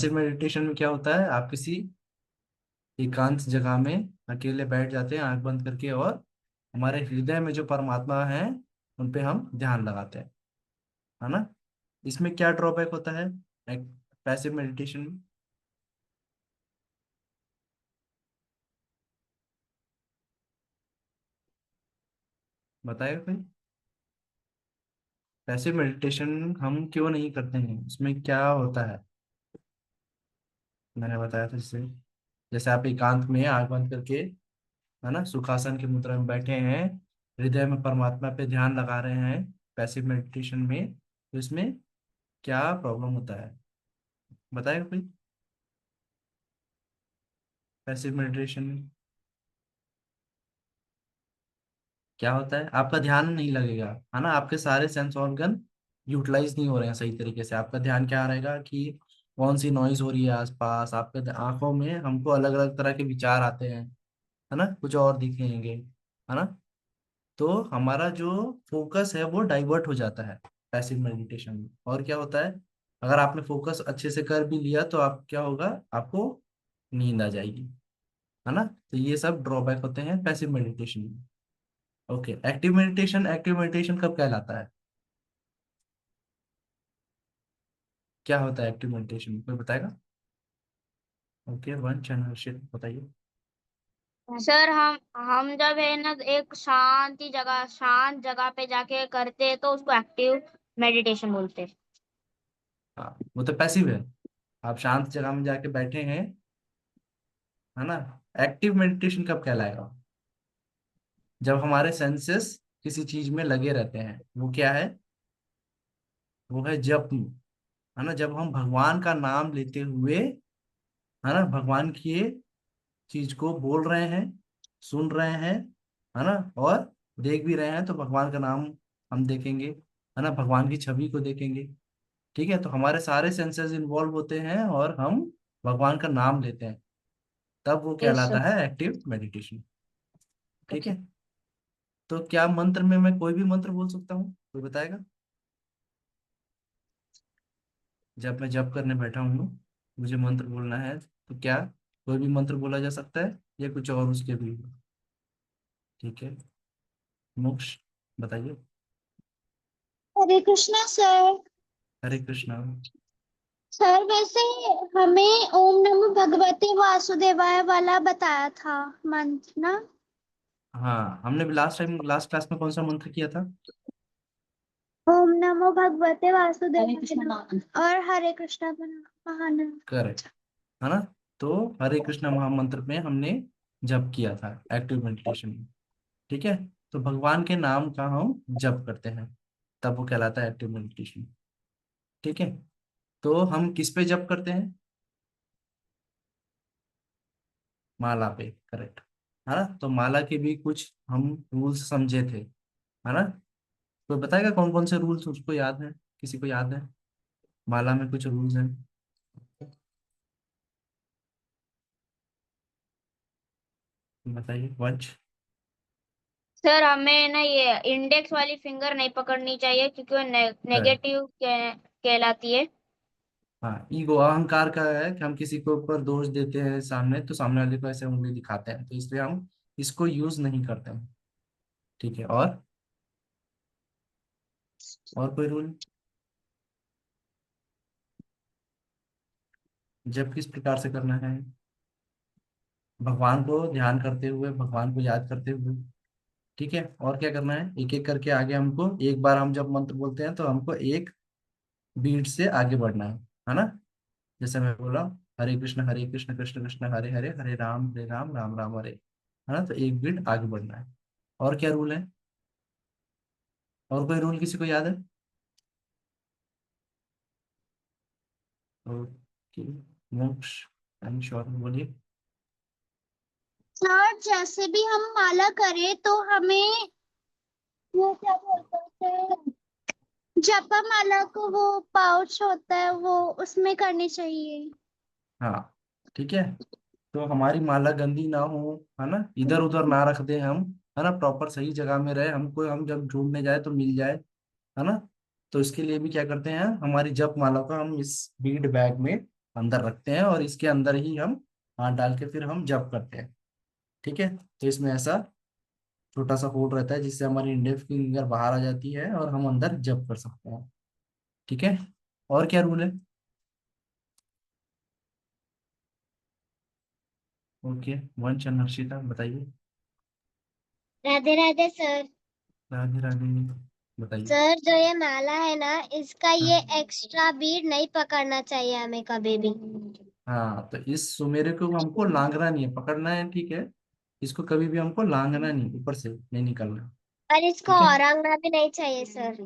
Passive meditation में क्या होता है, आप किसी एकांत जगह में अकेले बैठ जाते हैं आंख बंद करके, और हमारे हृदय में जो परमात्मा है उन पे हम ध्यान लगाते हैं, है ना। इसमें क्या ड्रॉबैक होता है पैसिव मेडिटेशन में? बताएगा कोई? पैसिव मेडिटेशन हम क्यों नहीं करते हैं, उसमें क्या होता है? मैंने बताया था जैसे, जैसे आप एकांत में आंख बंद करके, है ना, सुखासन की मुद्रा में बैठे हैं, हृदय में परमात्मा पे ध्यान लगा रहे हैं पैसिव मेडिटेशन में, तो इसमें क्या प्रॉब्लम होता है, बताएगा कोई? पैसिव मेडिटेशन में क्या होता है, आपका ध्यान नहीं लगेगा, है ना, आपके सारे सेंस ऑर्गन यूटिलाइज नहीं हो रहे हैं सही तरीके से। आपका ध्यान क्या रहेगा कि कौन सी नॉइज हो रही है आसपास, आपके आंखों में हमको अलग अलग तरह के विचार आते हैं, है ना, कुछ और दिखेंगे, है ना। तो हमारा जो फोकस है वो डाइवर्ट हो जाता है पैसिव मेडिटेशन में। और क्या होता है, अगर आपने फोकस अच्छे से कर भी लिया तो आप क्या होगा, आपको नींद आ जाएगी, है ना। तो ये सब ड्रॉबैक होते हैं पैसिव मेडिटेशन में। ओके, एक्टिव मेडिटेशन कब कहलाता है, क्या होता है एक्टिव मेडिटेशन, कोई बताएगा? ओके, वन चैनल बताइए। सर हम जब है ना एक शांत जगह पे जाके करते हैं तो उसको एक्टिव मेडिटेशन बोलते हैं। हाँ, वो तो पैसिव है, आप शांत जगह में जाके बैठे हैं, है ना। एक्टिव मेडिटेशन कब कहलाएगा, जब हमारे सेंसेस किसी चीज में लगे रहते हैं, वो क्या है, वो है जप, है ना। जब हम भगवान का नाम लेते हुए, है ना, भगवान की ये चीज को बोल रहे हैं, सुन रहे हैं, है ना, और देख भी रहे हैं, तो भगवान का नाम हम देखेंगे, है ना, भगवान की छवि को देखेंगे। ठीक है, तो हमारे सारे सेंसेस इन्वॉल्व होते हैं और हम भगवान का नाम लेते हैं, तब वो यस कहलाता सर। है एक्टिव मेडिटेशन। ठीक ओके। है, तो क्या मंत्र में मैं कोई भी मंत्र बोल सकता हूँ, कोई बताएगा? जब मैं जप करने बैठा हूँ, मुझे मंत्र बोलना है, तो क्या कोई भी मंत्र बोला जा सकता है या कुछ और उसके भी? ठीक है, मोक्ष बताइए। हरे कृष्णा सर। हरे कृष्णा। सर वैसे हमें ओम नमो भगवते वासुदेवाय वाला बताया था मंत्र ना। हाँ, हमने भी लास्ट क्लास में कौन सा मंत्र किया था? ओम नमो भगवते वासुदेवाय नमः और हरे कृष्णा महानंद। करेक्ट, है ना। तो हरे कृष्णा महामंत्र में हमने जप किया था एक्टिव मेडिटेशन में। ठीक है, तो भगवान के नाम का हम जप करते हैं, तब वो कहलाता है एक्टिव मेडिटेशन। ठीक है, तो हम किस पे जप करते हैं, माला पे, करेक्ट, है ना। तो माला के भी कुछ हम रूल्स समझे थे, है ना। कोई बताएगा कौन कौन से रूल्स उसको याद है, किसी को याद है, माला में कुछ रूल्स हैं? बताइए वंश। सर हमें ना ये इंडेक्स वाली फिंगर नहीं पकड़नी चाहिए क्योंकि वो करेक्ट, नेगेटिव कहलाती है। हाँ, ईगो अहंकार का है कि हम किसी के ऊपर दोष देते हैं सामने, तो सामने वाले को ऐसे उंगली दिखाते हैं, तो इसलिए हम इसको यूज नहीं करते हैं। ठीक है, और कोई रूल? जब किस प्रकार से करना है, भगवान को ध्यान करते हुए, भगवान को याद करते हुए। ठीक है, और क्या करना है, एक एक करके आगे हमको, एक बार हम जब मंत्र बोलते हैं तो हमको एक बीट से आगे बढ़ना है ना। जैसे मैं बोल रहा हूँ, हरे कृष्ण कृष्ण कृष्ण हरे हरे, हरे राम राम राम हरे, है ना, तो एक बीट आगे बढ़ना है। और क्या रूल है, और कोई रूल किसी को याद है? ओके, मोक्ष एंड श्योर बोलिए। सर जैसे भी हम माला करें तो हमें वो क्या बोलते हैं, जपा माला को वो पाउच होता है वो उसमें करनी चाहिए। हाँ, ठीक है, तो हमारी माला गंदी ना हो, है ना, इधर उधर ना रख दे हम, है ना, प्रॉपर सही जगह में रहे, हमको हम जब ढूंढने जाए तो मिल जाए, है ना। तो इसके लिए भी क्या करते हैं, हमारी जप माला को हम इस बीड बैग में अंदर रखते हैं और इसके अंदर ही हम हाथ डाल के फिर हम जप करते हैं। ठीक है, तो इसमें ऐसा छोटा सा होल रहता है जिससे हमारी इंडेक्स फिंगर बाहर आ जाती है और हम अंदर जप कर सकते हैं। ठीक है, और क्या रूल है? ओके, वंश and हर्षिता बताइए। राधे राधे सर। राधे राधे, बताइए। सर जो ये माला है ना, इसका ये हाँ। एक्स्ट्रा बीड नहीं पकड़ना चाहिए हमें कभी भी। हाँ, तो इस सुमेरे को हमको लांघना नहीं है, पकड़ना है, ठीक है। इसको कभी भी हमको लांघना नहीं, ऊपर से नहीं निकलना। और इसको ठीक है। औरंगना भी नहीं चाहिए सर।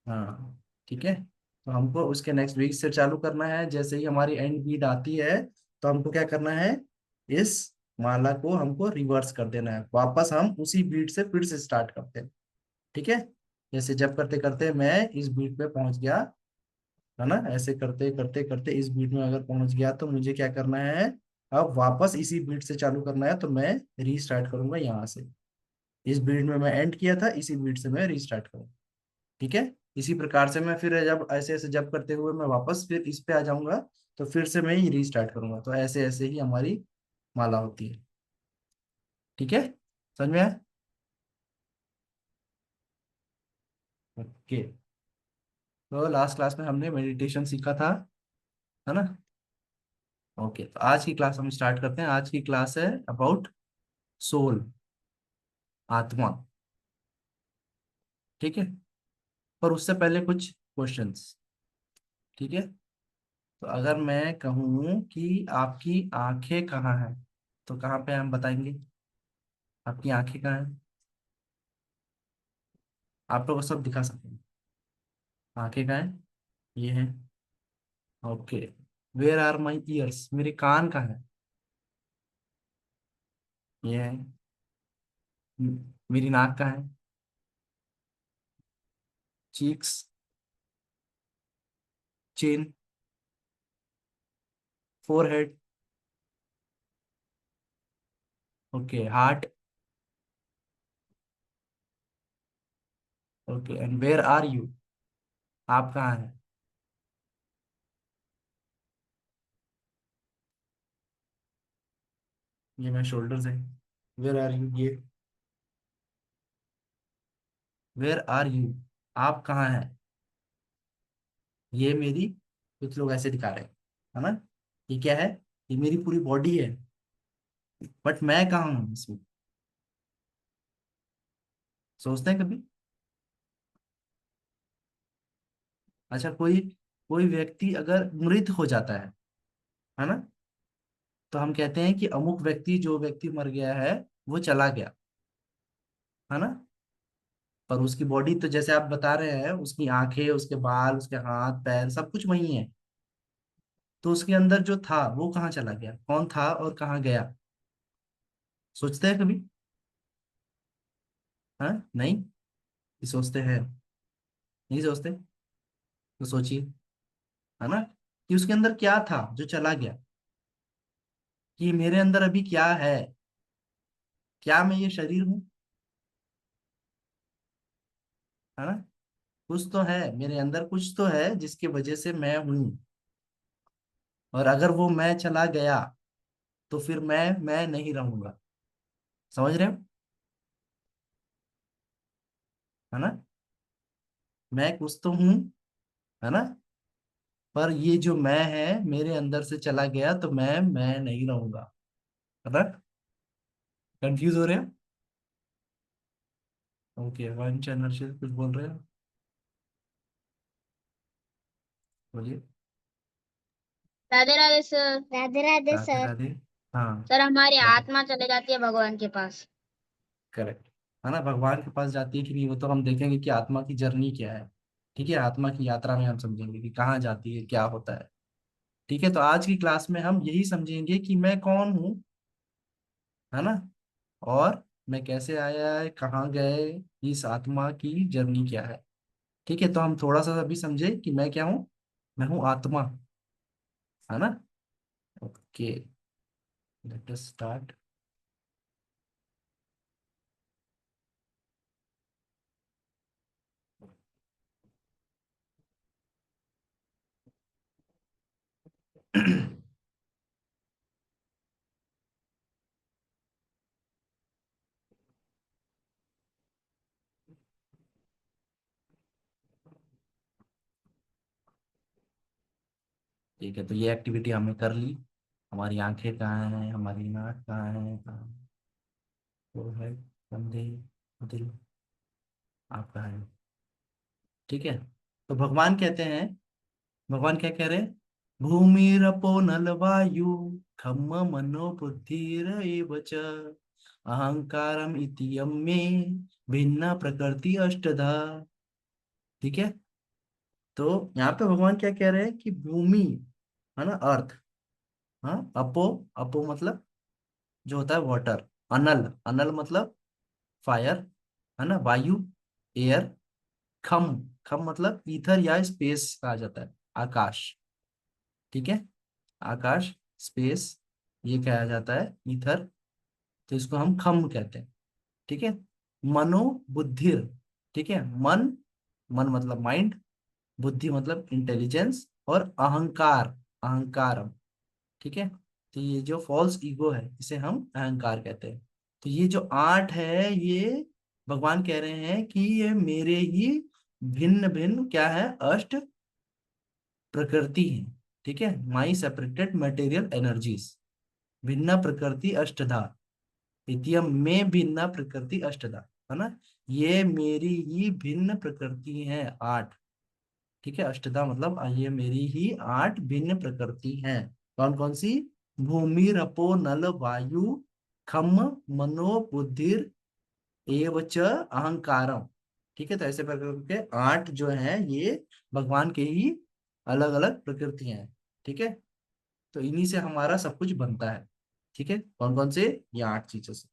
हाँ, ठीक है। तो हमको उसके नेक्स्ट वीक से चालू करना है, जैसे ही हमारी एंड बीट आती है तो हमको क्या करना है, इस माला को हमको रिवर्स कर देना है, वापस हम उसी बीट से फिर से स्टार्ट करते हैं। ठीक है, जैसे जब करते करते मैं इस बीट पे पहुंच गया, है ना, ऐसे करते करते करते इस बीट में अगर पहुंच गया तो मुझे क्या करना है, अब वापस इसी बीट से चालू करना है, तो मैं रीस्टार्ट करूंगा यहाँ से। इस बीट में मैं एंड किया था, इसी बीट से मैं रीस्टार्ट करूंगा। ठीक है, इसी प्रकार से मैं फिर जब ऐसे ऐसे जब करते हुए मैं वापस फिर इस पे आ जाऊंगा, तो फिर से मैं ही रीस्टार्ट करूंगा, तो ऐसे ऐसे ही हमारी माला होती है। ठीक है, समझ में आया? ओके, तो लास्ट क्लास में हमने मेडिटेशन सीखा था, है ना। ओके, तो आज की क्लास हम स्टार्ट करते हैं। आज की क्लास है अबाउट सोल, आत्मा। ठीक है, पर उससे पहले कुछ क्वेश्चंस। ठीक है, तो अगर मैं कहूँ कि आपकी आंखें कहाँ हैं, तो कहाँ पे हम बताएंगे? आपकी आंखें कहाँ हैं? आप लोग को सब दिखा सकते हैं। आंखें कहाँ हैं? ये हैं। Okay, where are my ears? मेरे कान कहाँ हैं? ये हैं। मेरी नाक कहाँ है? Cheeks, chin, forehead. Okay, heart. Okay, and where are you? आप कहाँ हैं? ये मैं शोल्डर्स है। Where are you? ये वेयर आर यू, आप कहाँ हैं? ये मेरी, कुछ लोग ऐसे दिखा रहे हैं, है ना। ये क्या है? ये मेरी पूरी बॉडी है, बट मैं कहाँ हूँ इसमें? सोचते हैं कभी? अच्छा, कोई कोई व्यक्ति अगर मृत हो जाता है ना, तो हम कहते हैं कि अमुक व्यक्ति, जो व्यक्ति मर गया है वो चला गया, है ना। पर उसकी बॉडी तो जैसे आप बता रहे हैं, उसकी आंखें, उसके बाल, उसके हाथ पैर सब कुछ वही है, तो उसके अंदर जो था वो कहाँ चला गया, कौन था और कहाँ गया? सोचते हैं कभी? हाँ, नहीं, ये सोचते हैं? नहीं सोचते? तो सोचिए, है ना, कि उसके अंदर क्या था जो चला गया, कि मेरे अंदर अभी क्या है, क्या मैं ये शरीर हूँ, है ना। कुछ तो है मेरे अंदर, कुछ तो है जिसकी वजह से मैं हूं, और अगर वो मैं चला गया तो फिर मैं नहीं रहूंगा। समझ रहे हो? है ना, मैं कुछ तो हूं, है ना, पर ये जो मैं है मेरे अंदर से चला गया तो मैं नहीं रहूंगा, है ना। कंफ्यूज हो रहे हो? ओके, वन चैनल से कुछ बोल रहे हो? बोलिए। राधे राधे सर। राधे राधे राधे सर। राधे। हाँ, सर हमारी बताइए। आत्मा चले जाती है भगवान के पास। करेक्ट, है ना, भगवान के पास जाती है कि नहीं वो तो हम देखेंगे कि आत्मा की जर्नी क्या है। ठीक है, आत्मा की यात्रा में हम समझेंगे कि कहाँ जाती है, क्या होता है। ठीक है, तो आज की क्लास में हम यही समझेंगे कि मैं कौन हूँ, है ना, और मैं कैसे आया है, कहाँ गए, इस आत्मा की जर्नी क्या है। ठीक है, तो हम थोड़ा सा अभी समझे कि मैं क्या हूँ। मैं हूँ आत्मा, है ना। Okay, let us start. ठीक है, तो ये एक्टिविटी हमने कर ली। हमारी आंखें कहाँ हैं, हमारी नाक कहाँ है, कहाँ वो है, कंधे, दिल, आप कहाँ है। ठीक है, तो भगवान कहते हैं, भगवान क्या कह रहे हैं, भूमिरपो नल वायु खम मनो बुद्धिरेव च अहंकारम इति यम्मे भिन्न प्रकृति अष्टधा। ठीक है, तो यहाँ पे भगवान क्या कह रहे हैं कि भूमि, है ना, अर्थ, हाँ, अपो, अपो मतलब जो होता है वाटर, अनल, अनल मतलब फायर, है ना, वायु, एयर, खम, खम मतलब ईथर या स्पेस कहा जाता है, आकाश। ठीक है, आकाश, स्पेस, ये कहा जाता है ईथर, तो इसको हम खम कहते हैं। ठीक है, मनो बुद्धिर, ठीक है, मन, मन मतलब माइंड, बुद्धि मतलब इंटेलिजेंस, और अहंकार, अहंकारम। ठीक है, तो ये जो फॉल्स ईगो है इसे हम अहंकार कहते हैं। तो ये जो आठ है, ये भगवान कह रहे हैं कि ये मेरे ही भिन्न भिन्न क्या है, अष्ट प्रकृति है। ठीक है, माई सेपरेटेड मटेरियल एनर्जीज, भिन्न प्रकृति अष्टधा, इतियम में भिन्न प्रकृति अष्टधा, है ना, ये मेरी ही भिन्न प्रकृति है आठ। ठीक है, अष्टधा मतलब ये मेरी ही आठ भिन्न प्रकृति हैं। कौन कौन सी, भूमि, रपो, नल, वायु, खम, मनो, बुद्धिर, एवच अहंकारम। ठीक है, तो ऐसे प्रकार के आठ जो हैं ये भगवान के ही अलग अलग प्रकृतियां हैं। ठीक है, तो इन्हीं से हमारा सब कुछ बनता है। ठीक है, कौन कौन से, ये आठ चीजों से।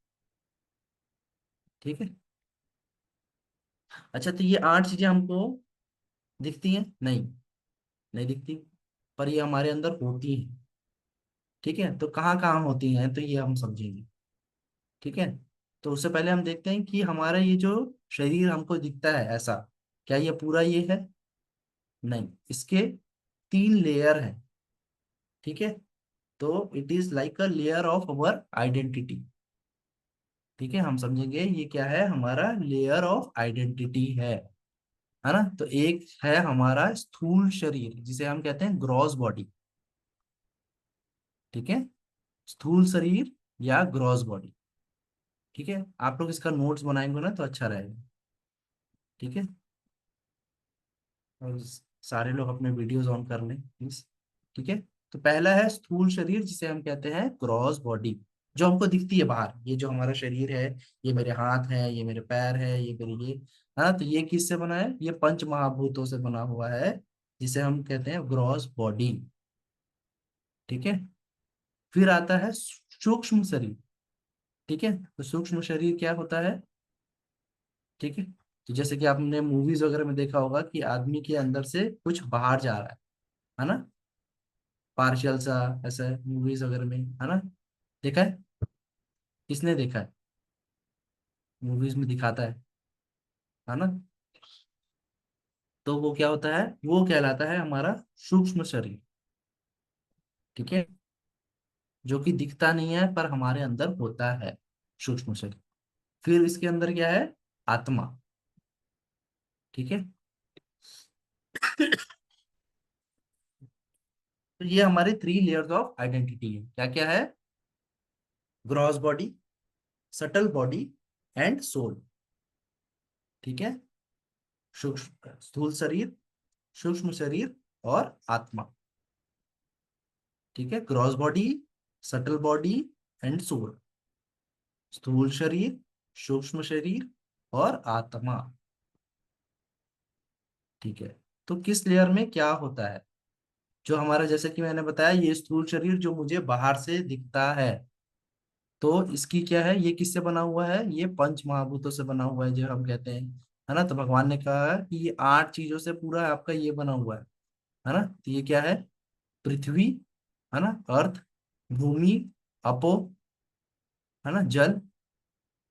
ठीक है, अच्छा, तो ये आठ चीजें हमको दिखती हैं नहीं, नहीं दिखती, पर ये हमारे अंदर होती हैं। ठीक है, तो कहाँ कहाँ होती हैं, तो ये हम समझेंगे। ठीक है, तो उससे पहले हम देखते हैं कि हमारा ये जो शरीर हमको दिखता है ऐसा, क्या ये पूरा ये है, नहीं, इसके तीन लेयर हैं। ठीक है, तो it is like a layer of our identity. ठीक है, हम समझेंगे ये क्या है, हमारा लेयर ऑफ आइडेंटिटी है ना। तो एक है हमारा स्थूल शरीर जिसे हम कहते हैं ग्रॉस बॉडी। ठीक है, स्थूल शरीर या ग्रॉस बॉडी। ठीक है, आप लोग इसका नोट्स बनाएंगे ना तो अच्छा रहेगा। ठीक है, और सारे लोग अपने वीडियोस ऑन कर लें प्लीज। ठीक है, तो पहला है स्थूल शरीर जिसे हम कहते हैं ग्रॉस बॉडी, जो हमको दिखती है बाहर, ये जो हमारा शरीर है, ये मेरे हाथ है, ये मेरे पैर है, ये मेरे ये, हाँ, तो ये किससे बना है, ये पंच महाभूतों से बना हुआ है, जिसे हम कहते हैं ग्रॉस बॉडी। ठीक है, फिर आता है सूक्ष्म शरीर। ठीक है, तो सूक्ष्म शरीर क्या होता है, ठीक है, तो जैसे कि आपने मूवीज वगैरह में देखा होगा कि आदमी के अंदर से कुछ बाहर जा रहा है ना, पार्शियल सा, ऐसा मूवीज वगैरह में, है ना, देखा है, किसने देखा है, मूवीज में दिखाता है ना, तो वो क्या होता है, वो कहलाता है हमारा सूक्ष्म शरीर। ठीक है, जो कि दिखता नहीं है पर हमारे अंदर होता है, सूक्ष्म शरीर। फिर इसके अंदर क्या है, आत्मा। ठीक है, तो ये हमारे थ्री लेयर्स ऑफ आइडेंटिटी है, क्या क्या है, gross body, subtle body, and soul. ठीक है, सूक्ष्म स्थूल शरीर, सूक्ष्म शरीर, और आत्मा। ठीक है, gross body, subtle body, and soul, स्थूल शरीर, सूक्ष्म शरीर, और आत्मा। ठीक है, तो किस लेयर में क्या होता है, जो हमारा, जैसे कि मैंने बताया, ये स्थूल शरीर जो मुझे बाहर से दिखता है, तो इसकी क्या है, ये किससे बना हुआ है, ये पंच महाभूतों से बना हुआ है जो हम कहते हैं, है ना। तो भगवान ने कहा है कि ये आठ चीजों से पूरा आपका ये बना हुआ है ना। तो ये क्या है, पृथ्वी, है ना, अर्थ, भूमि, अपो, है ना, जल,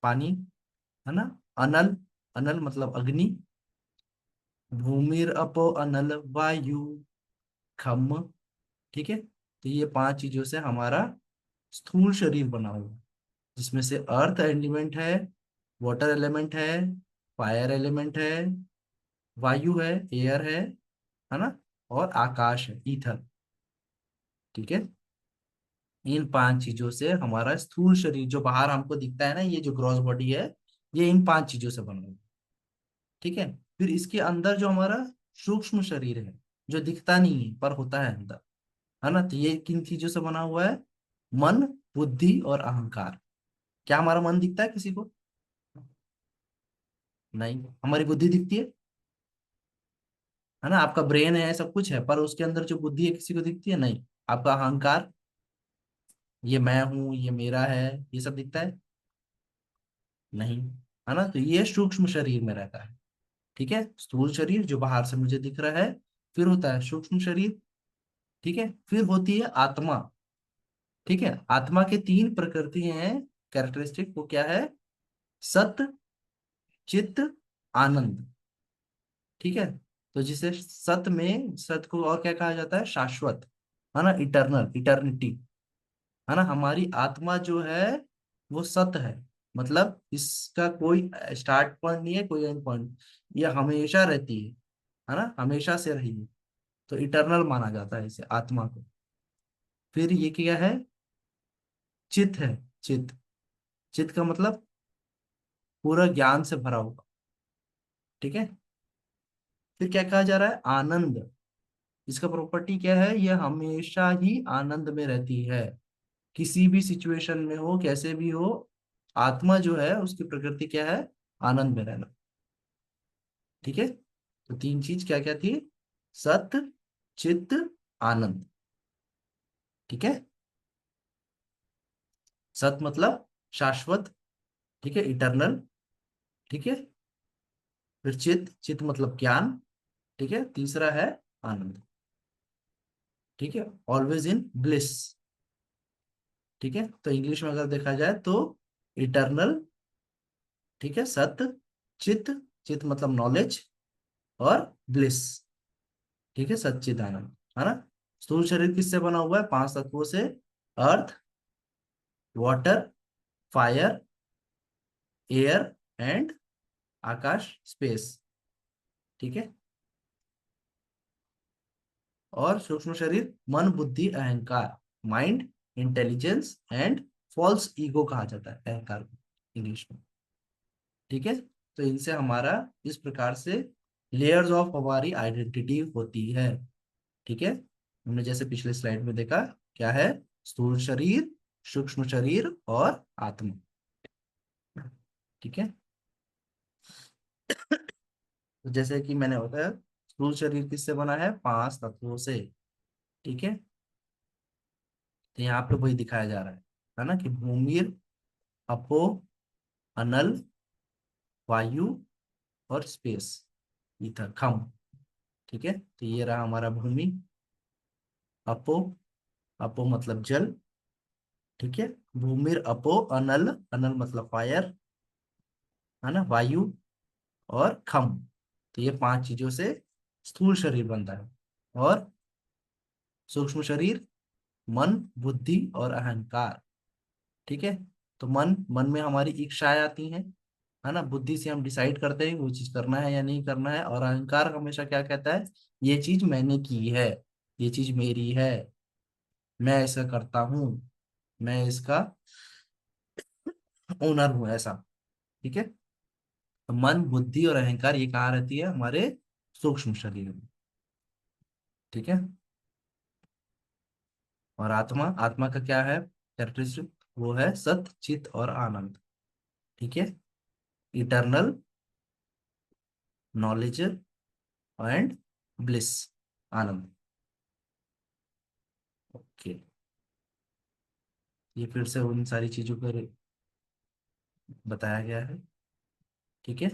पानी, है ना, अनल, अनल मतलब अग्नि, भूमिर अपो अनल वायु, खम। ठीक है, तो ये 5 चीजों से हमारा स्थूल शरीर बना हुआ है, जिसमें से अर्थ एलिमेंट है, वाटर एलिमेंट है, फायर एलिमेंट है, वायु है, एयर है ना, और आकाश है, ईथर। ठीक है, इन 5 चीजों से हमारा स्थूल शरीर जो बाहर हमको दिखता है ना, ये जो ग्रॉस बॉडी है, ये इन 5 चीजों से बना हुआ है। ठीक है, फिर इसके अंदर जो हमारा सूक्ष्म शरीर है, जो दिखता नहीं है पर होता है अंदर, है ना, तो ये किन चीजों से बना हुआ है? मन, बुद्धि और अहंकार। क्या हमारा मन दिखता है किसी को? नहीं। हमारी बुद्धि दिखती है ना, आपका ब्रेन है, सब कुछ है, पर उसके अंदर जो बुद्धि है किसी को दिखती है? नहीं। आपका अहंकार, ये मैं हूं, ये मेरा है, ये सब दिखता है? नहीं। है ना, तो ये सूक्ष्म शरीर में रहता है। ठीक है, स्थूल शरीर जो बाहर से मुझे दिख रहा है, फिर होता है सूक्ष्म शरीर। ठीक है, फिर होती है आत्मा। ठीक है, आत्मा के 3 प्रकृति हैं, कैरेक्टरिस्टिक। वो क्या है? सत, चित, आनंद। ठीक है, तो जिसे सत में, सत को और क्या कहा जाता है? शाश्वत, है ना, इटर्नल, इटर्निटी। है ना, हमारी आत्मा जो है वो सत है, मतलब इसका कोई स्टार्ट पॉइंट नहीं है, कोई एंड पॉइंट, ये हमेशा रहती है ना, हमेशा से रही है, तो इटर्नल माना जाता है इसे, आत्मा को। फिर ये क्या है? चित है। चित, चित का मतलब पूरा ज्ञान से भरा हुआ। ठीक है, फिर क्या कहा जा रहा है? आनंद। इसका प्रॉपर्टी क्या है? ये हमेशा ही आनंद में रहती है, किसी भी सिचुएशन में हो, कैसे भी हो, आत्मा जो है उसकी प्रकृति क्या है? आनंद में रहना। ठीक है, तो 3 चीज क्या क्या थी? सत, चित्त, आनंद। ठीक है, सत मतलब शाश्वत, ठीक है, इटर्नल। ठीक है, फिर चित्त, चित्त मतलब ज्ञान। ठीक है, तीसरा है आनंद। ठीक है, ऑलवेज इन ब्लिस। ठीक है, तो इंग्लिश में अगर देखा जाए तो इटर्नल, ठीक है, सत्य, चित्त, चित्त मतलब नॉलेज, और ब्लिस। ठीक है, सच्चिदानंद। है ना, स्थूल शरीर किससे बना हुआ है? 5 तत्वों से। Earth, water, fire, air and आकाश, स्पेस। ठीक है, और सूक्ष्म शरीर मन, बुद्धि, अहंकार, mind, intelligence and false ego कहा जाता है अहंकार को, इंग्लिश में। ठीक है, तो इनसे हमारा इस प्रकार से लेयर्स ऑफ हमारी आइडेंटिटी होती है। ठीक है, हमने जैसे पिछले स्लाइड में देखा, क्या है? स्थूल शरीर, सूक्ष्म शरीर और आत्मा। ठीक है, तो जैसे कि मैंने बताया, स्थूल शरीर किससे बना है? 5 तत्वों से। ठीक है, तो यहाँ पे वही दिखाया जा रहा है ना, कि भूमि, अपो, अनल, वायु और स्पेस, ईथर, खम। ठीक है, तो ये रहा हमारा भूमि। अपो, अपो मतलब जल। ठीक है, भूमिर अपो अनल, अनल मतलब फायर, है ना, वायु और खम। तो ये 5 चीजों से स्थूल शरीर बनता है। और सूक्ष्म शरीर मन, बुद्धि और अहंकार। ठीक है, तो मन में हमारी इच्छाएं आती हैं, है ना, बुद्धि से हम डिसाइड करते हैं वो चीज करना है या नहीं करना है, और अहंकार हमेशा क्या कहता है? ये चीज मैंने की है, ये चीज मेरी है, मैं ऐसा करता हूँ, मैं इसका ओनर हूँ, ऐसा। ठीक है, तो मन, बुद्धि और अहंकार ये कहाँ रहती है? हमारे सूक्ष्म शरीर में। ठीक है, और आत्मा, आत्मा का क्या है कैरेक्टरिस्टिक? वो है सत, चित और आनंद। ठीक है, eternal, knowledge and bliss, Anand. Okay, ये फिर से उन सारी चीजों को बताया गया है। ठीक है,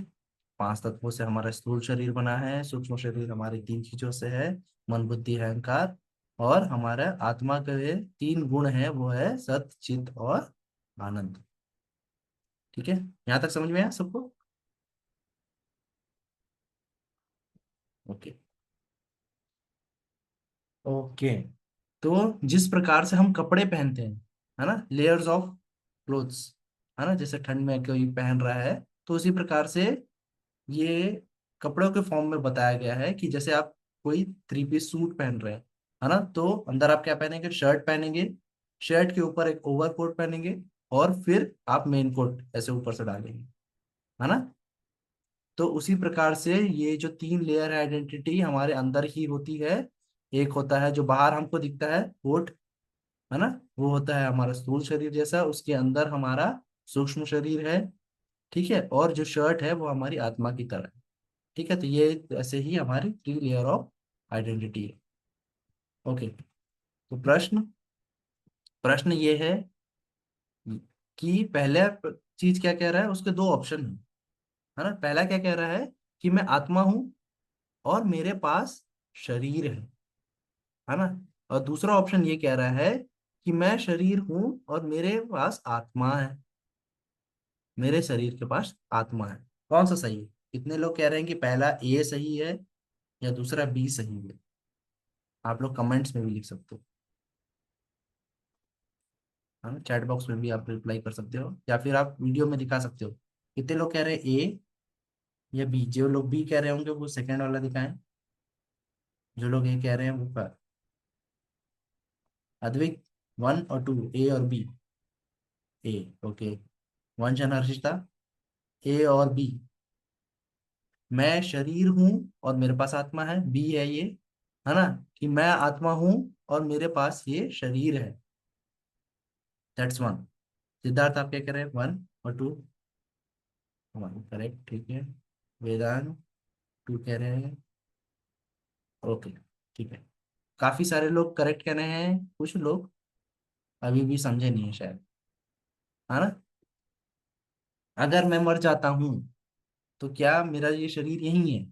5 तत्वों से हमारा स्थूल शरीर बना है, सूक्ष्म शरीर हमारी 3 चीजों से है, मन, बुद्धि, अहंकार, और हमारा आत्मा के 3 गुण है, वो है सत, चित और आनंद। ठीक है, यहाँ तक समझ में आया सबको? ओके। ओके, तो जिस प्रकार से हम कपड़े पहनते हैं, है ना, लेयर्स ऑफ क्लोथ्स, है ना, जैसे ठंड में कोई पहन रहा है, तो उसी प्रकार से ये कपड़ों के फॉर्म में बताया गया है कि जैसे आप कोई थ्री पीस सूट पहन रहे हैं, है ना, तो अंदर आप क्या पहनेंगे, शर्ट पहनेंगे, शर्ट के ऊपर एक ओवरकोट पहनेंगे, और फिर आप मेन कोट ऐसे ऊपर से डालेंगे, है ना। तो उसी प्रकार से ये जो तीन लेयर है आइडेंटिटी हमारे अंदर ही होती है। एक होता है जो बाहर हमको दिखता है कोट, है ना, वो होता है हमारा स्थूल शरीर जैसा, उसके अंदर हमारा सूक्ष्म शरीर है, ठीक है, और जो शर्ट है वो हमारी आत्मा की तरह है, ठीक है। तो ये ऐसे ही हमारी थ्री लेयर ऑफ आइडेंटिटी है। ओके, तो प्रश्न प्रश्न ये है कि पहले चीज क्या कह रहा है, उसके दो ऑप्शन है ना। पहला क्या कह रहा है कि मैं आत्मा हूं और मेरे पास शरीर है ना। और दूसरा ऑप्शन ये कह रहा है कि मैं शरीर हूं और मेरे पास आत्मा है, मेरे शरीर के पास आत्मा है। कौन सा सही है? कितने लोग कह रहे हैं कि पहला ए सही है या दूसरा बी सही है? आप लोग कमेंट्स में भी लिख सकते हो, हाँ, चैट बॉक्स में भी आप रिप्लाई कर सकते हो, या फिर आप वीडियो में दिखा सकते हो। कितने लोग कह रहे हैं ए या बी? जो लोग बी कह रहे होंगे वो सेकंड वाला दिखाएं, जो लोग ए कह रहे हैं वो पर। अद्विक, वन और टू, ए और बी? ए, ओके। वंश हर्षिता, ए और बी? मैं शरीर हूं और मेरे पास आत्मा है, बी है ये, है ना, कि मैं आत्मा हूं और मेरे पास ये शरीर है, दैट्स वन। सिद्धार्थ आप क्या कह रहे हैं, वन और टू? वन करेक्ट, ठीक है। वेदांत, टू कह रहे हैं, ओके, ठीक है। काफी सारे लोग करेक्ट कह रहे हैं, कुछ लोग अभी भी समझे नहीं है शायद, है ना। अगर मैं मर जाता हूं तो क्या मेरा ये शरीर यही है?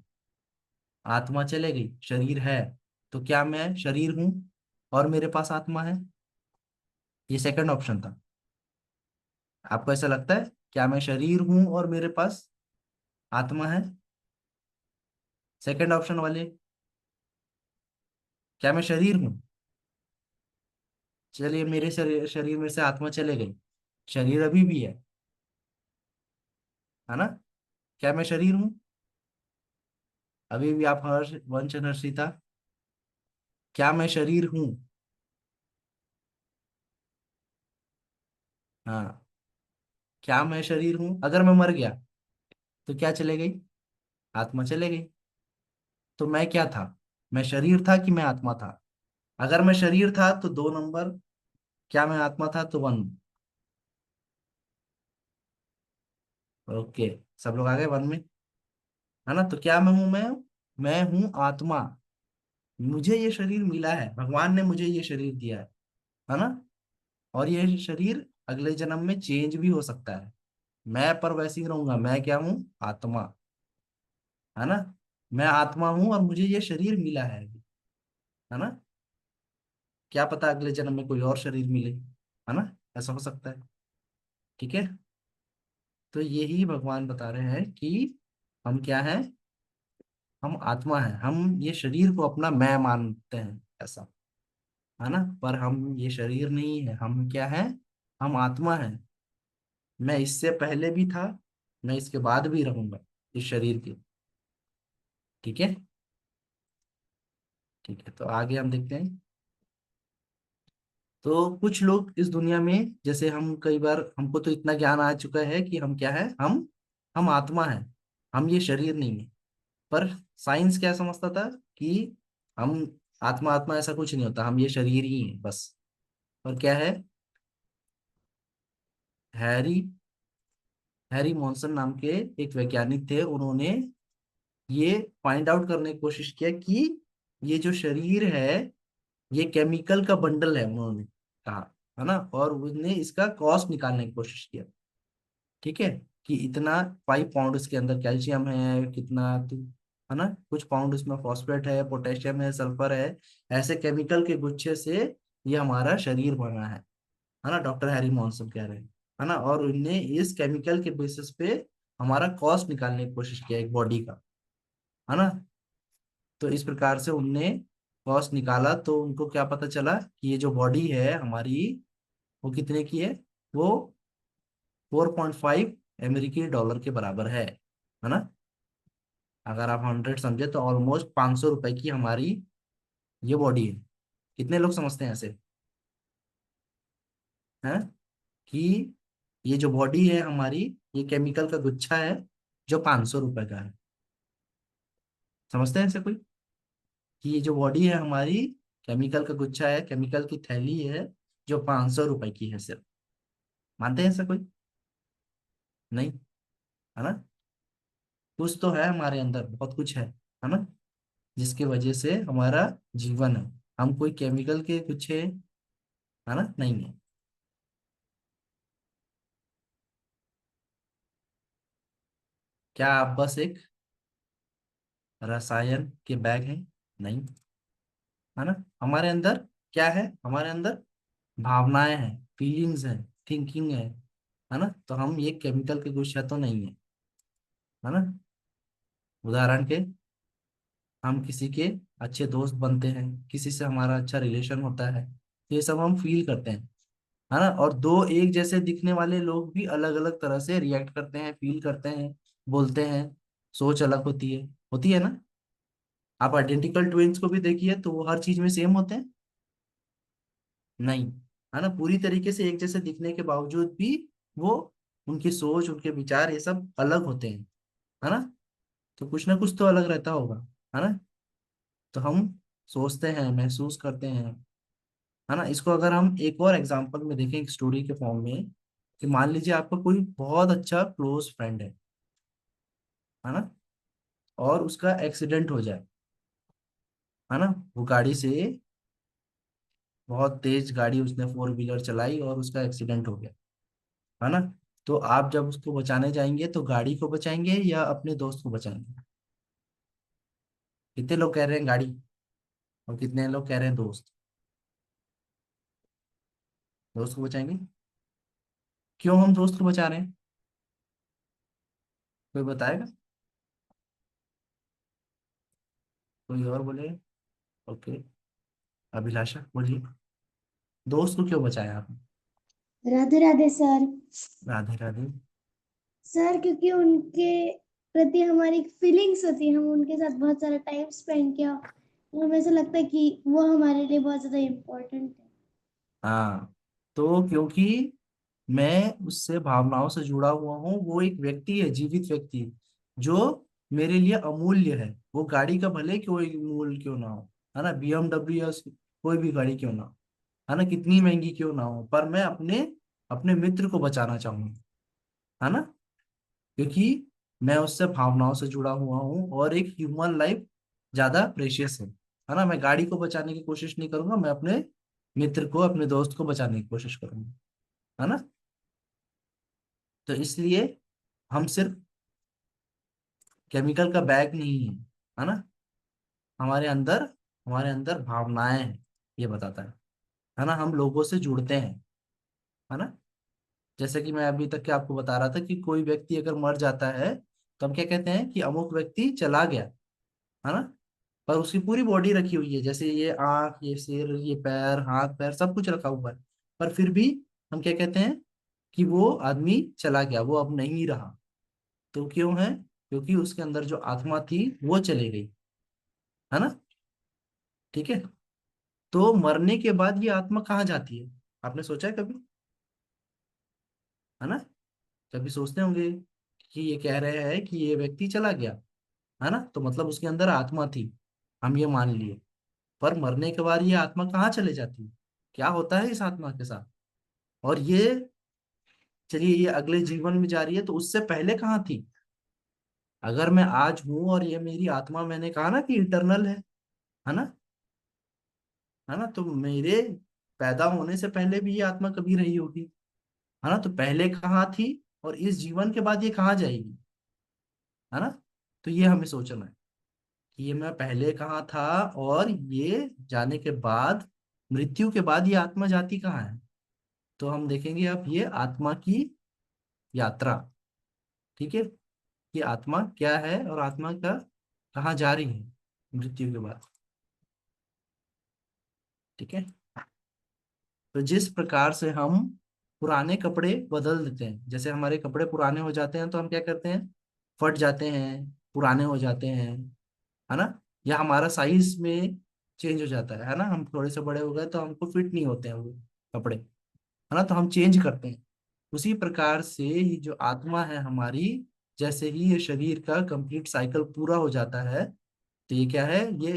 आत्मा चले गई, शरीर है, तो क्या मैं शरीर हूं और मेरे पास आत्मा है? ये सेकंड ऑप्शन था। आपको ऐसा लगता है क्या मैं शरीर हूं और मेरे पास आत्मा है? सेकंड ऑप्शन वाले, क्या मैं शरीर हूं? चलिए, मेरे शरीर में से आत्मा चले गई, शरीर अभी भी है ना। क्या मैं शरीर हूं अभी भी? आप हर्ष, वंश, हर्षिता, क्या मैं शरीर हूं? हाँ, क्या मैं शरीर हूं? अगर मैं मर गया तो क्या चले गई? आत्मा चले गई। तो मैं क्या था? मैं शरीर था कि मैं आत्मा था? अगर मैं शरीर था तो दो नंबर, क्या मैं आत्मा था तो वन। ओके, सब लोग आ गए वन में, है ना। तो क्या मैं हूं? मैं हूं आत्मा, मुझे ये शरीर मिला है, भगवान ने मुझे ये शरीर दिया है ना। और ये शरीर अगले जन्म में चेंज भी हो सकता है, मैं पर वैसे ही रहूंगा। मैं क्या हूँ? आत्मा, है ना। मैं आत्मा हूं और मुझे ये शरीर मिला है ना। क्या पता अगले जन्म में कोई और शरीर मिले, है ना, ऐसा हो सकता है, ठीक है। तो यही भगवान बता रहे हैं कि हम क्या हैं, हम आत्मा है, हम ये शरीर को अपना मैं मानते हैं ऐसा, है ना, पर हम ये शरीर नहीं है, हम क्या है, हम आत्मा है। मैं इससे पहले भी था, मैं इसके बाद भी रहूंगा इस शरीर के, ठीक है। ठीक है, तो आगे हम देखते हैं। तो कुछ लोग इस दुनिया में, जैसे हम कई बार, हमको तो इतना ज्ञान आ चुका है कि हम क्या है, हम आत्मा है, हम ये शरीर नहीं है। पर साइंस क्या समझता था कि हम आत्मा, आत्मा ऐसा कुछ नहीं होता, हम ये शरीर ही है बस। और क्या है, हैरी हैरी मॉन्सन नाम के एक वैज्ञानिक थे, उन्होंने ये फाइंड आउट करने की कोशिश किया कि ये जो शरीर है ये केमिकल का बंडल है, उन्होंने कहा, है ना। और उसने इसका कॉस्ट निकालने की कोशिश किया, ठीक है, कि इतना 5 पाउंड इसके अंदर कैल्शियम है, कितना तो, है ना, कुछ पाउंड इसमें फॉस्फेट है, पोटेशियम है, सल्फर है, ऐसे केमिकल के गुच्छे से ये हमारा शरीर बना है ना, डॉक्टर हैरी मॉन्सन कह रहे हैं, है ना। और उनने इस केमिकल के बेसिस पे हमारा कॉस्ट निकालने की कोशिश किया एक बॉडी का, है ना। तो इस प्रकार से उनने कॉस्ट निकाला तो उनको क्या पता चला कि ये जो बॉडी है हमारी वो कितने की है, वो 4.5 अमेरिकी डॉलर के बराबर है ना। अगर आप 100 समझे तो ऑलमोस्ट 500 रुपए की हमारी ये बॉडी है। कितने लोग समझते हैं ऐसे, हैं कि ये जो बॉडी है हमारी, ये केमिकल का गुच्छा है जो 500 रुपए का है। समझते हैं ऐसे कोई कि ये जो बॉडी है हमारी केमिकल का गुच्छा है, केमिकल की थैली है जो 500 रुपए की है सिर्फ। मानते हैं ऐसा कोई? नहीं, है ना। कुछ तो है हमारे अंदर, बहुत कुछ है ना, जिसकी वजह से हमारा जीवन है। हम कोई केमिकल के कुछ है ना, नहीं है। क्या आप बस एक रसायन के बैग हैं? नहीं, है ना। हमारे अंदर क्या है, हमारे अंदर भावनाएं हैं, फीलिंग्स हैं, थिंकिंग है ना। तो हम ये केमिकल के कुछ है तो नहीं है ना। उदाहरण के, हम किसी के अच्छे दोस्त बनते हैं, किसी से हमारा अच्छा रिलेशन होता है, तो ये सब हम फील करते हैं, है ना। और दो एक जैसे दिखने वाले लोग भी अलग अलग तरह से रिएक्ट करते हैं, फील करते हैं, बोलते हैं, सोच अलग होती है ना। आप आइडेंटिकल ट्विंस को भी देखिए तो वो हर चीज में सेम होते हैं? नहीं, है ना। पूरी तरीके से एक जैसे दिखने के बावजूद भी वो, उनकी सोच, उनके विचार, ये सब अलग होते हैं, है ना। तो कुछ ना कुछ तो अलग रहता होगा, है ना। तो हम सोचते हैं, महसूस करते हैं, है ना। इसको अगर हम एक और एग्जांपल में देखें, एक स्टोरी के फॉर्म में, कि मान लीजिए आपका कोई बहुत अच्छा क्लोज फ्रेंड है ना, और उसका एक्सीडेंट हो जाए, है ना। वो गाड़ी से, बहुत तेज गाड़ी उसने फोर व्हीलर चलाई और उसका एक्सीडेंट हो गया, है ना। तो आप जब उसको बचाने जाएंगे तो गाड़ी को बचाएंगे या अपने दोस्त को बचाएंगे? कितने लोग कह रहे हैं गाड़ी, और कितने लोग कह रहे हैं दोस्त? दोस्त को बचाएंगे। क्यों हम दोस्त को बचा रहे हैं, कोई बताएगा? कोई और बोले? ओके, अभिलाषा बोलिए, दोस्त को क्यों बचाया आपने? राधे राधे सर। राधे राधे। सर क्योंकि उनके प्रति हमारी फीलिंग्स होती है, हम उनके साथ बहुत सारा टाइम स्पेंड किया, तो हमें ऐसा लगता है कि वो हमारे लिए बहुत ज्यादा इम्पोर्टेंट है। हाँ, तो क्योंकि मैं उससे भावनाओं से जुड़ा हुआ हूँ, वो एक व्यक्ति है, जीवित व्यक्ति, जो मेरे लिए अमूल्य है। वो गाड़ी का भले कोई मूल्य क्यों ना हो, है ना, BMW या कोई भी गाड़ी क्यों ना हो, है ना, कितनी महंगी क्यों ना हो, पर मैं अपने अपने मित्र को बचाना चाहूंगा, है ना। क्योंकि मैं उससे भावनाओं से जुड़ा हुआ हूँ और एक ह्यूमन लाइफ ज्यादा प्रेशियस है ना। मैं गाड़ी को बचाने की कोशिश नहीं करूंगा, मैं अपने मित्र को, अपने दोस्त को बचाने की कोशिश करूंगा, है ना। तो इसलिए हम सिर्फ केमिकल का बैग नहीं है ना। हमारे अंदर हमारे अंदर भावनाएं हैं, ये बताता है ना। हम लोगों से जुड़ते हैं, है ना। जैसे कि मैं अभी तक के आपको बता रहा था कि कोई व्यक्ति अगर मर जाता है तो हम क्या कहते हैं कि अमुक व्यक्ति चला गया, है ना। पर उसकी पूरी बॉडी रखी हुई है, जैसे ये आंख, ये सिर, ये पैर, हाथ पैर, सब कुछ रखा हुआ है, पर फिर भी हम क्या कहते हैं कि वो आदमी चला गया, वो अब नहीं रहा। तो क्यों है? क्योंकि उसके अंदर जो आत्मा थी वो चली गई, है ना। ठीक है। तो मरने के बाद ये आत्मा कहाँ जाती है, आपने सोचा है कभी, है ना। कभी सोचते होंगे कि ये कह रहे हैं कि ये व्यक्ति चला गया, है ना, तो मतलब उसके अंदर आत्मा थी, हम ये मान लिए। पर मरने के बाद ये आत्मा कहाँ चले जाती है, क्या होता है इस आत्मा के साथ? और ये, चलिए, ये अगले जीवन में जा रही है तो उससे पहले कहाँ थी? अगर मैं आज हूं और ये मेरी आत्मा, मैंने कहा ना कि इंटरनल है ना, है ना, तो मेरे पैदा होने से पहले भी ये आत्मा कभी रही होगी, है ना। तो पहले कहाँ थी और इस जीवन के बाद ये कहाँ जाएगी, है ना। तो ये हमें सोचना है कि ये मैं पहले कहाँ था, और ये जाने के बाद, मृत्यु के बाद ये आत्मा जाती कहाँ है। तो हम देखेंगे अब ये आत्मा की यात्रा, ठीक है, कि आत्मा क्या है और आत्मा का कहाँ जा रही है मृत्यु के बाद। ठीक है। तो जिस प्रकार से हम पुराने कपड़े बदल देते हैं, जैसे हमारे कपड़े पुराने हो जाते हैं तो हम क्या करते हैं, फट जाते हैं, पुराने हो जाते हैं, है ना, या हमारा साइज में चेंज हो जाता है ना, हम थोड़े से बड़े हो गए तो हमको फिट नहीं होते हैं वो कपड़े, है ना, तो हम चेंज करते हैं। उसी प्रकार से ये जो आत्मा है हमारी, जैसे ही ये शरीर का कंप्लीट साइकिल पूरा हो जाता है, तो ये क्या है, ये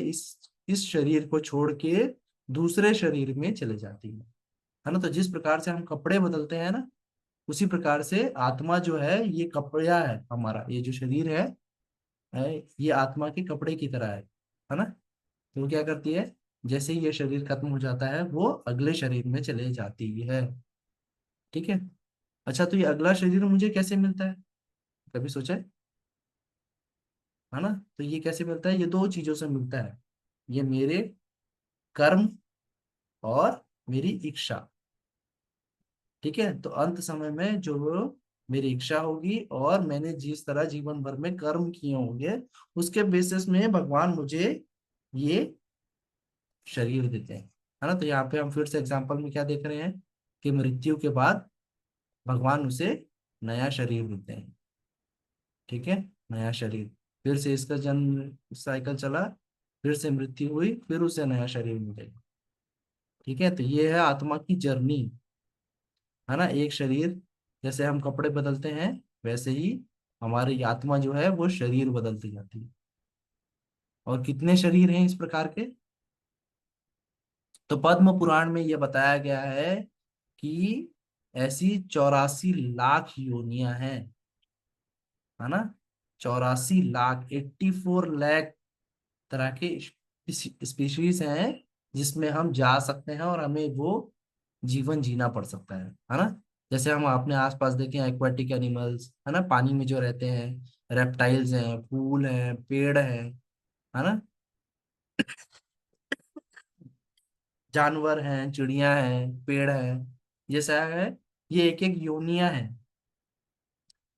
इस शरीर को छोड़ के दूसरे शरीर में चले जाती है ना। तो जिस प्रकार से हम कपड़े बदलते हैं ना, उसी प्रकार से आत्मा जो है ये कपड़ा है हमारा, ये जो शरीर है ये आत्मा के कपड़े की तरह है ना। तो वो क्या करती है, जैसे ही ये शरीर खत्म हो जाता है वो अगले शरीर में चले जाती है। ठीक है। अच्छा, तो ये अगला शरीर मुझे कैसे मिलता है, कभी सोचा है ना। तो ये कैसे मिलता है, ये दो चीजों से मिलता है, ये मेरे कर्म और मेरी इच्छा। ठीक है। तो अंत समय में जो मेरी इच्छा होगी और मैंने जिस तरह जीवन भर में कर्म किए होंगे, उसके बेसिस में भगवान मुझे ये शरीर देते हैं, है ना। तो यहाँ पे हम फिर से एग्जांपल में क्या देख रहे हैं, कि मृत्यु के बाद भगवान उसे नया शरीर देते हैं। ठीक है, नया शरीर, फिर से इसका जन्म साइकिल चला, फिर से मृत्यु हुई, फिर उसे नया शरीर मिलेगा। ठीक है। तो ये है आत्मा की जर्नी, है ना। एक शरीर, जैसे हम कपड़े बदलते हैं वैसे ही हमारी आत्मा जो है वो शरीर बदलती जाती है। और कितने शरीर हैं इस प्रकार के, तो पद्म पुराण में यह बताया गया है कि ऐसी 84 लाख योनियां हैं, है ना। 84 लाख, 84 लाख तरह के स्पीशीज हैं जिसमें हम जा सकते हैं और हमें वो जीवन जीना पड़ सकता है ना। जैसे हम अपने आसपास देखें, एक्वाटिक एनिमल्स, है ना, पानी में जो रहते हैं, रेप्टाइल्स हैं, फूल हैं, पेड़ हैं, है ना, जानवर हैं, चिड़िया हैं, पेड़ हैं, जैसा है, ये एक एक योनिया है।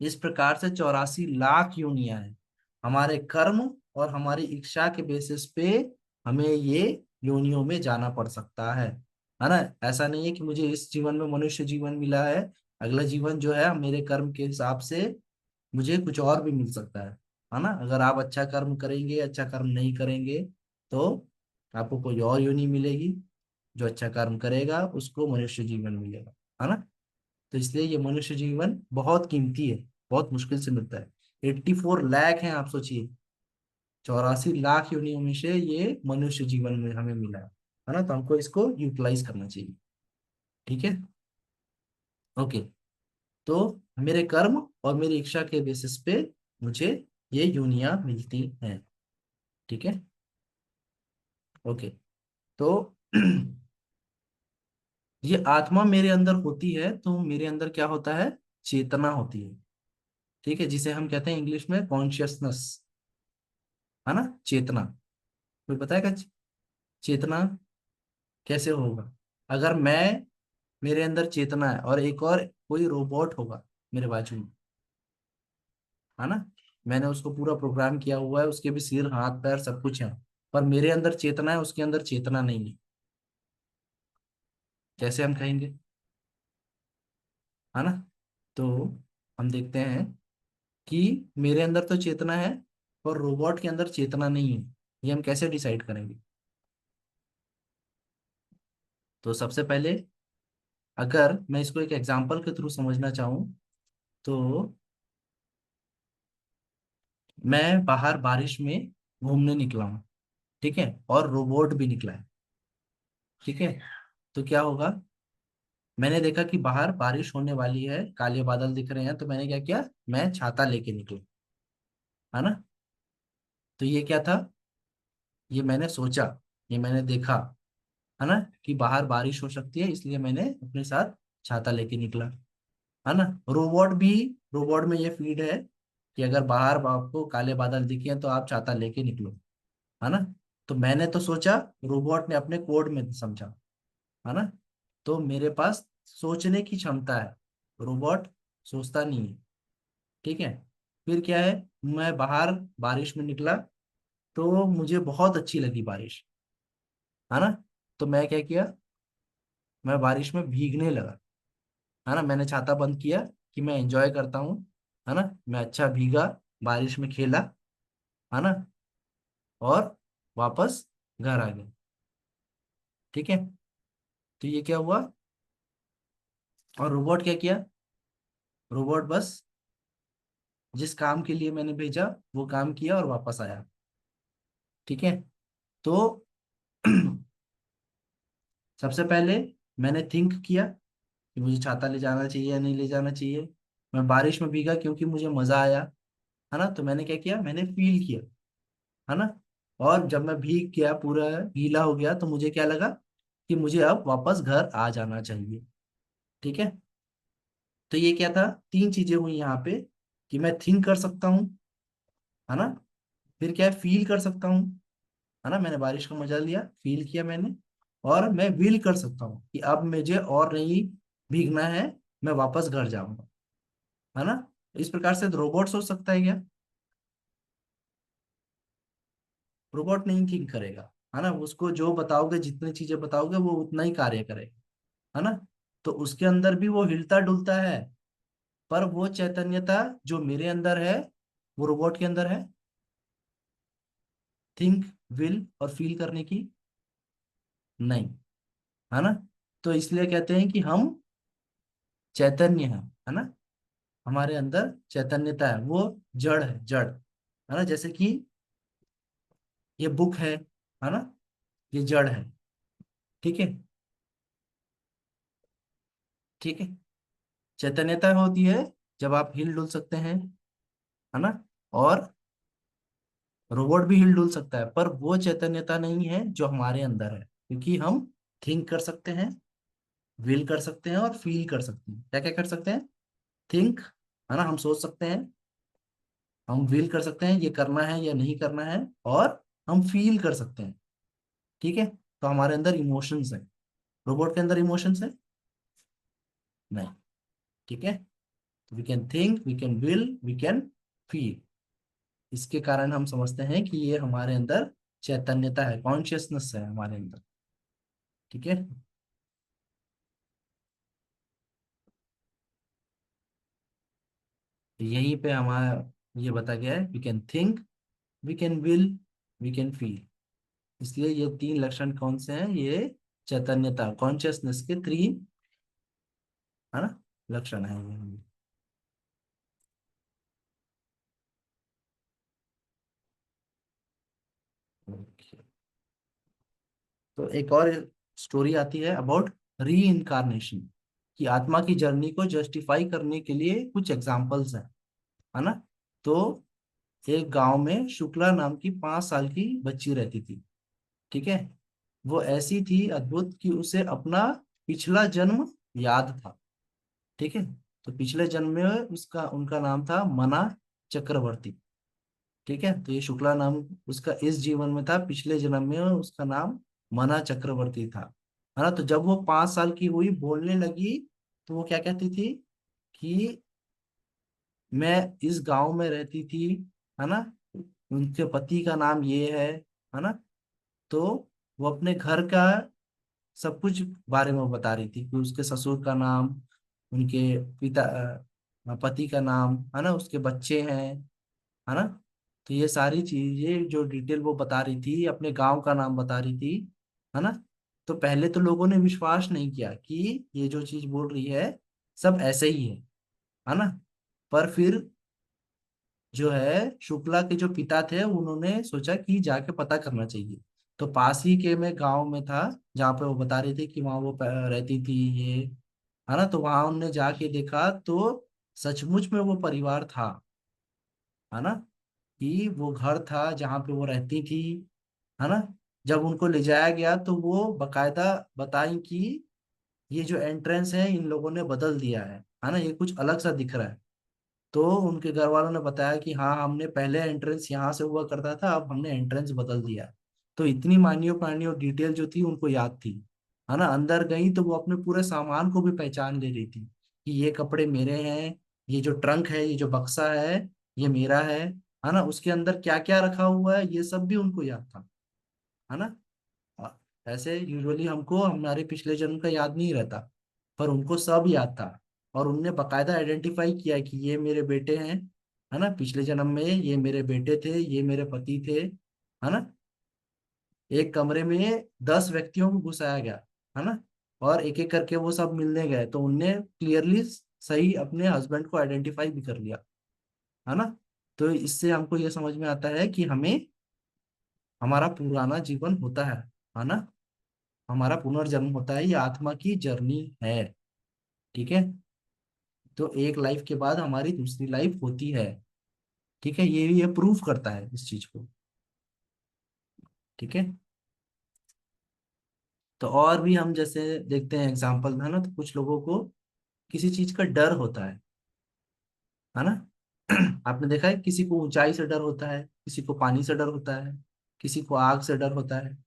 इस प्रकार से 84 लाख योनियां हैं। हमारे कर्म और हमारी इच्छा के बेसिस पे हमें ये योनियों में जाना पड़ सकता है ना। ऐसा नहीं है कि मुझे इस जीवन में मनुष्य जीवन मिला है, अगला जीवन जो है मेरे कर्म के हिसाब से मुझे कुछ और भी मिल सकता है ना। अगर आप अच्छा कर्म करेंगे, अच्छा कर्म नहीं करेंगे, तो आपको कोई और योनि मिलेगी, जो अच्छा कर्म करेगा उसको मनुष्य जीवन मिलेगा, है ना। तो इसलिए ये मनुष्य जीवन बहुत कीमती है, बहुत मुश्किल से मिलता है। 84 लाख है, आप सोचिए, 84 लाख योनियों में से ये मनुष्य जीवन में हमें मिला है ना। तो हमको इसको यूटिलाइज करना चाहिए। ठीक है। ओके। तो मेरे कर्म और मेरी इच्छा के बेसिस पे मुझे ये योनियां मिलती हैं। ठीक है। ओके। तो ये आत्मा मेरे अंदर होती है तो मेरे अंदर क्या होता है, चेतना होती है। ठीक है, जिसे हम कहते हैं इंग्लिश में कॉन्शियसनेस, है ना, चेतना। कोई बताएगा चेतना कैसे होगा, अगर मैं, मेरे अंदर चेतना है और एक और कोई रोबोट होगा मेरे बाजू में, है ना, मैंने उसको पूरा प्रोग्राम किया हुआ है, उसके भी सिर हाथ पैर सब कुछ है, पर मेरे अंदर चेतना है, उसके अंदर चेतना नहीं है, कैसे हम कहेंगे, है ना। तो हम देखते हैं कि मेरे अंदर तो चेतना है और रोबोट के अंदर चेतना नहीं है, ये हम कैसे डिसाइड करेंगे। तो सबसे पहले, अगर मैं इसको एक एग्जांपल के थ्रू समझना चाहूँ, तो मैं बाहर बारिश में घूमने निकला हूँ, ठीक है, और रोबोट भी निकला है। ठीक है। तो क्या होगा, मैंने देखा कि बाहर बारिश होने वाली है, काले बादल दिख रहे हैं, तो मैंने क्या किया, मैं छाता लेके निकला, है ना। तो ये क्या था, ये मैंने सोचा, ये मैंने देखा, है ना, कि बाहर बारिश हो सकती है, इसलिए मैंने अपने साथ छाता लेके निकला, है ना। रोबोट भी, रोबोट में ये फीड है कि अगर बाहर आपको काले बादल दिखे हैं तो आप छाता लेके निकलो, है ना। तो मैंने तो सोचा, रोबोट ने अपने कोड में समझा, है ना। तो मेरे पास सोचने की क्षमता है, रोबोट सोचता नहीं है। ठीक है। फिर क्या है, मैं बाहर बारिश में निकला, तो मुझे बहुत अच्छी लगी बारिश, है ना। तो मैं क्या किया, मैं बारिश में भीगने लगा, है ना। मैंने छाता बंद किया कि मैं एंजॉय करता हूँ, है ना। मैं अच्छा भीगा, बारिश में खेला, है ना, और वापस घर आ गया। ठीक है, तो ये क्या हुआ। और रोबोट क्या किया, रोबोट बस जिस काम के लिए मैंने भेजा वो काम किया और वापस आया। ठीक है, तो सबसे पहले मैंने थिंक किया कि मुझे छाता ले जाना चाहिए या नहीं ले जाना चाहिए। मैं बारिश में भीगा क्योंकि मुझे मजा आया, है ना। तो मैंने क्या किया, मैंने फील किया, है ना। और जब मैं भीग गया, पूरा गीला हो गया, तो मुझे क्या लगा कि मुझे अब वापस घर आ जाना चाहिए। ठीक है, तो ये क्या था, तीन चीजें हुई यहाँ पे, कि मैं थिंक कर सकता हूँ, है ना। फिर क्या है, फील कर सकता हूँ, है ना। मैंने बारिश का मजा लिया, फील किया मैंने। और मैं विल कर सकता हूँ कि अब मुझे और नहीं भीगना है, मैं वापस घर जाऊंगा, है ना। इस प्रकार से रोबोट सोच सकता है क्या, रोबोट नहीं थिंक करेगा, है ना। उसको जो बताओगे, जितनी चीजें बताओगे, वो उतना ही कार्य करेगा, है ना। तो उसके अंदर भी वो हिलता डुलता है, पर वो चैतन्यता जो मेरे अंदर है वो रोबोट के अंदर है, थिंक, विल और फील करने की नहीं, है ना। तो इसलिए कहते हैं कि हम चैतन्य हैं, है ना। हमारे अंदर चैतन्यता है, वो जड़ है, जड़, है ना। जैसे कि ये बुक है ना, ये जड़ है। ठीक है, ठीक है। चैतन्यता होती है जब आप हिल डुल सकते हैं, है ना। और रोबोट भी हिल डुल सकता है, पर वो चैतन्यता नहीं है जो हमारे अंदर है, क्योंकि हम थिंक कर सकते हैं, विल कर सकते हैं और फील कर सकते हैं। क्या क्या कर सकते हैं, थिंक, है ना, हम सोच सकते हैं, हम विल कर सकते हैं ये करना है या नहीं करना है, और हम फील कर सकते हैं। ठीक है, तो हमारे अंदर इमोशंस है, रोबोट के अंदर इमोशंस है नहीं। ठीक है, we can think, we can will, we can feel. इसके कारण हम समझते हैं कि ये हमारे अंदर चैतन्यता है, कॉन्शियसनेस है हमारे अंदर। ठीक है, तो यहीं पे हमारा ये बता गया है, we can think, we can will, we can feel. इसलिए ये तीन लक्षण कौन से हैं, ये चैतन्यता, कॉन्शियसनेस के तीन, है ना, लक्षण है ये। Okay. तो एक और स्टोरी आती है अबाउट री इनकारनेशन, कि आत्मा की जर्नी को जस्टिफाई करने के लिए कुछ एग्जाम्पल्स हैं, है ना। तो एक गांव में शुक्ला नाम की 5 साल की बच्ची रहती थी। ठीक है, वो ऐसी थी अद्भुत कि उसे अपना पिछला जन्म याद था। ठीक है, तो पिछले जन्म में उसका उनका नाम था मना चक्रवर्ती। ठीक है, तो ये शुक्ला नाम उसका इस जीवन में था, पिछले जन्म में उसका नाम मना चक्रवर्ती था, है ना। तो जब वो 5 साल की हुई, बोलने लगी, तो वो क्या कहती थी कि मैं इस गांव में रहती थी, है ना, उनके पति का नाम ये है ना। तो वो अपने घर का सब कुछ बारे में बता रही थी, कि उसके ससुर का नाम, उनके पति का नाम, है ना, उसके बच्चे हैं, है ना। तो ये सारी चीजें जो डिटेल वो बता रही थी, अपने गांव का नाम बता रही थी, है ना। तो पहले तो लोगों ने विश्वास नहीं किया कि ये जो चीज बोल रही है सब ऐसे ही है ना। पर फिर जो है शुक्ला के जो पिता थे, उन्होंने सोचा कि जाके पता करना चाहिए। तो पास ही के में गांव में था, जहाँ पे वो बता रही थी कि वहां वो रहती थी, ये, है ना। तो वहां उन्होंने जाके देखा, तो सचमुच में वो परिवार था, है ना, कि वो घर था जहाँ पे वो रहती थी, है ना। जब उनको ले जाया गया, तो वो बकायदा बताई कि ये जो एंट्रेंस है इन लोगों ने बदल दिया है ना, ये कुछ अलग सा दिख रहा है। तो उनके घर वालों ने बताया कि हाँ, हमने पहले एंट्रेंस यहाँ से हुआ करता था, अब हमने एंट्रेंस बदल दिया। तो इतनी मानियो पानियो डिटेल जो थी उनको याद थी, है ना। अंदर गई तो वो अपने पूरे सामान को भी पहचान ले रही थी, कि ये कपड़े मेरे हैं, ये जो ट्रंक है, ये जो बक्सा है, ये मेरा है ना। उसके अंदर क्या क्या रखा हुआ है ये सब भी उनको याद था, है ना। ऐसे यूजुअली हमको हमारे पिछले जन्म का याद नहीं रहता, पर उनको सब याद था। और उनने बकायदा आइडेंटिफाई किया कि ये मेरे बेटे हैं, है ना, पिछले जन्म में ये मेरे बेटे थे, ये मेरे पति थे, है ना। एक कमरे में 10 व्यक्तियों को घुसाया गया, है ना, और एक एक करके वो सब मिलने गए, तो उनने क्लियरली सही अपने हस्बैंड को आइडेंटिफाई भी कर लिया, है ना। तो इससे हमको ये समझ में आता है कि हमें हमारा पुराना जीवन होता है ना, हमारा पुनर्जन्म होता है, ये आत्मा की जर्नी है। ठीक है, तो एक लाइफ के बाद हमारी दूसरी लाइफ होती है। ठीक है, ये प्रूफ करता है इस चीज को। ठीक है, तो और भी हम जैसे देखते हैं एग्जाम्पल है ना, तो कुछ लोगों को किसी चीज का डर होता है ना। आपने देखा है किसी को ऊंचाई से डर होता है, किसी को पानी से डर होता है, किसी को आग से डर होता है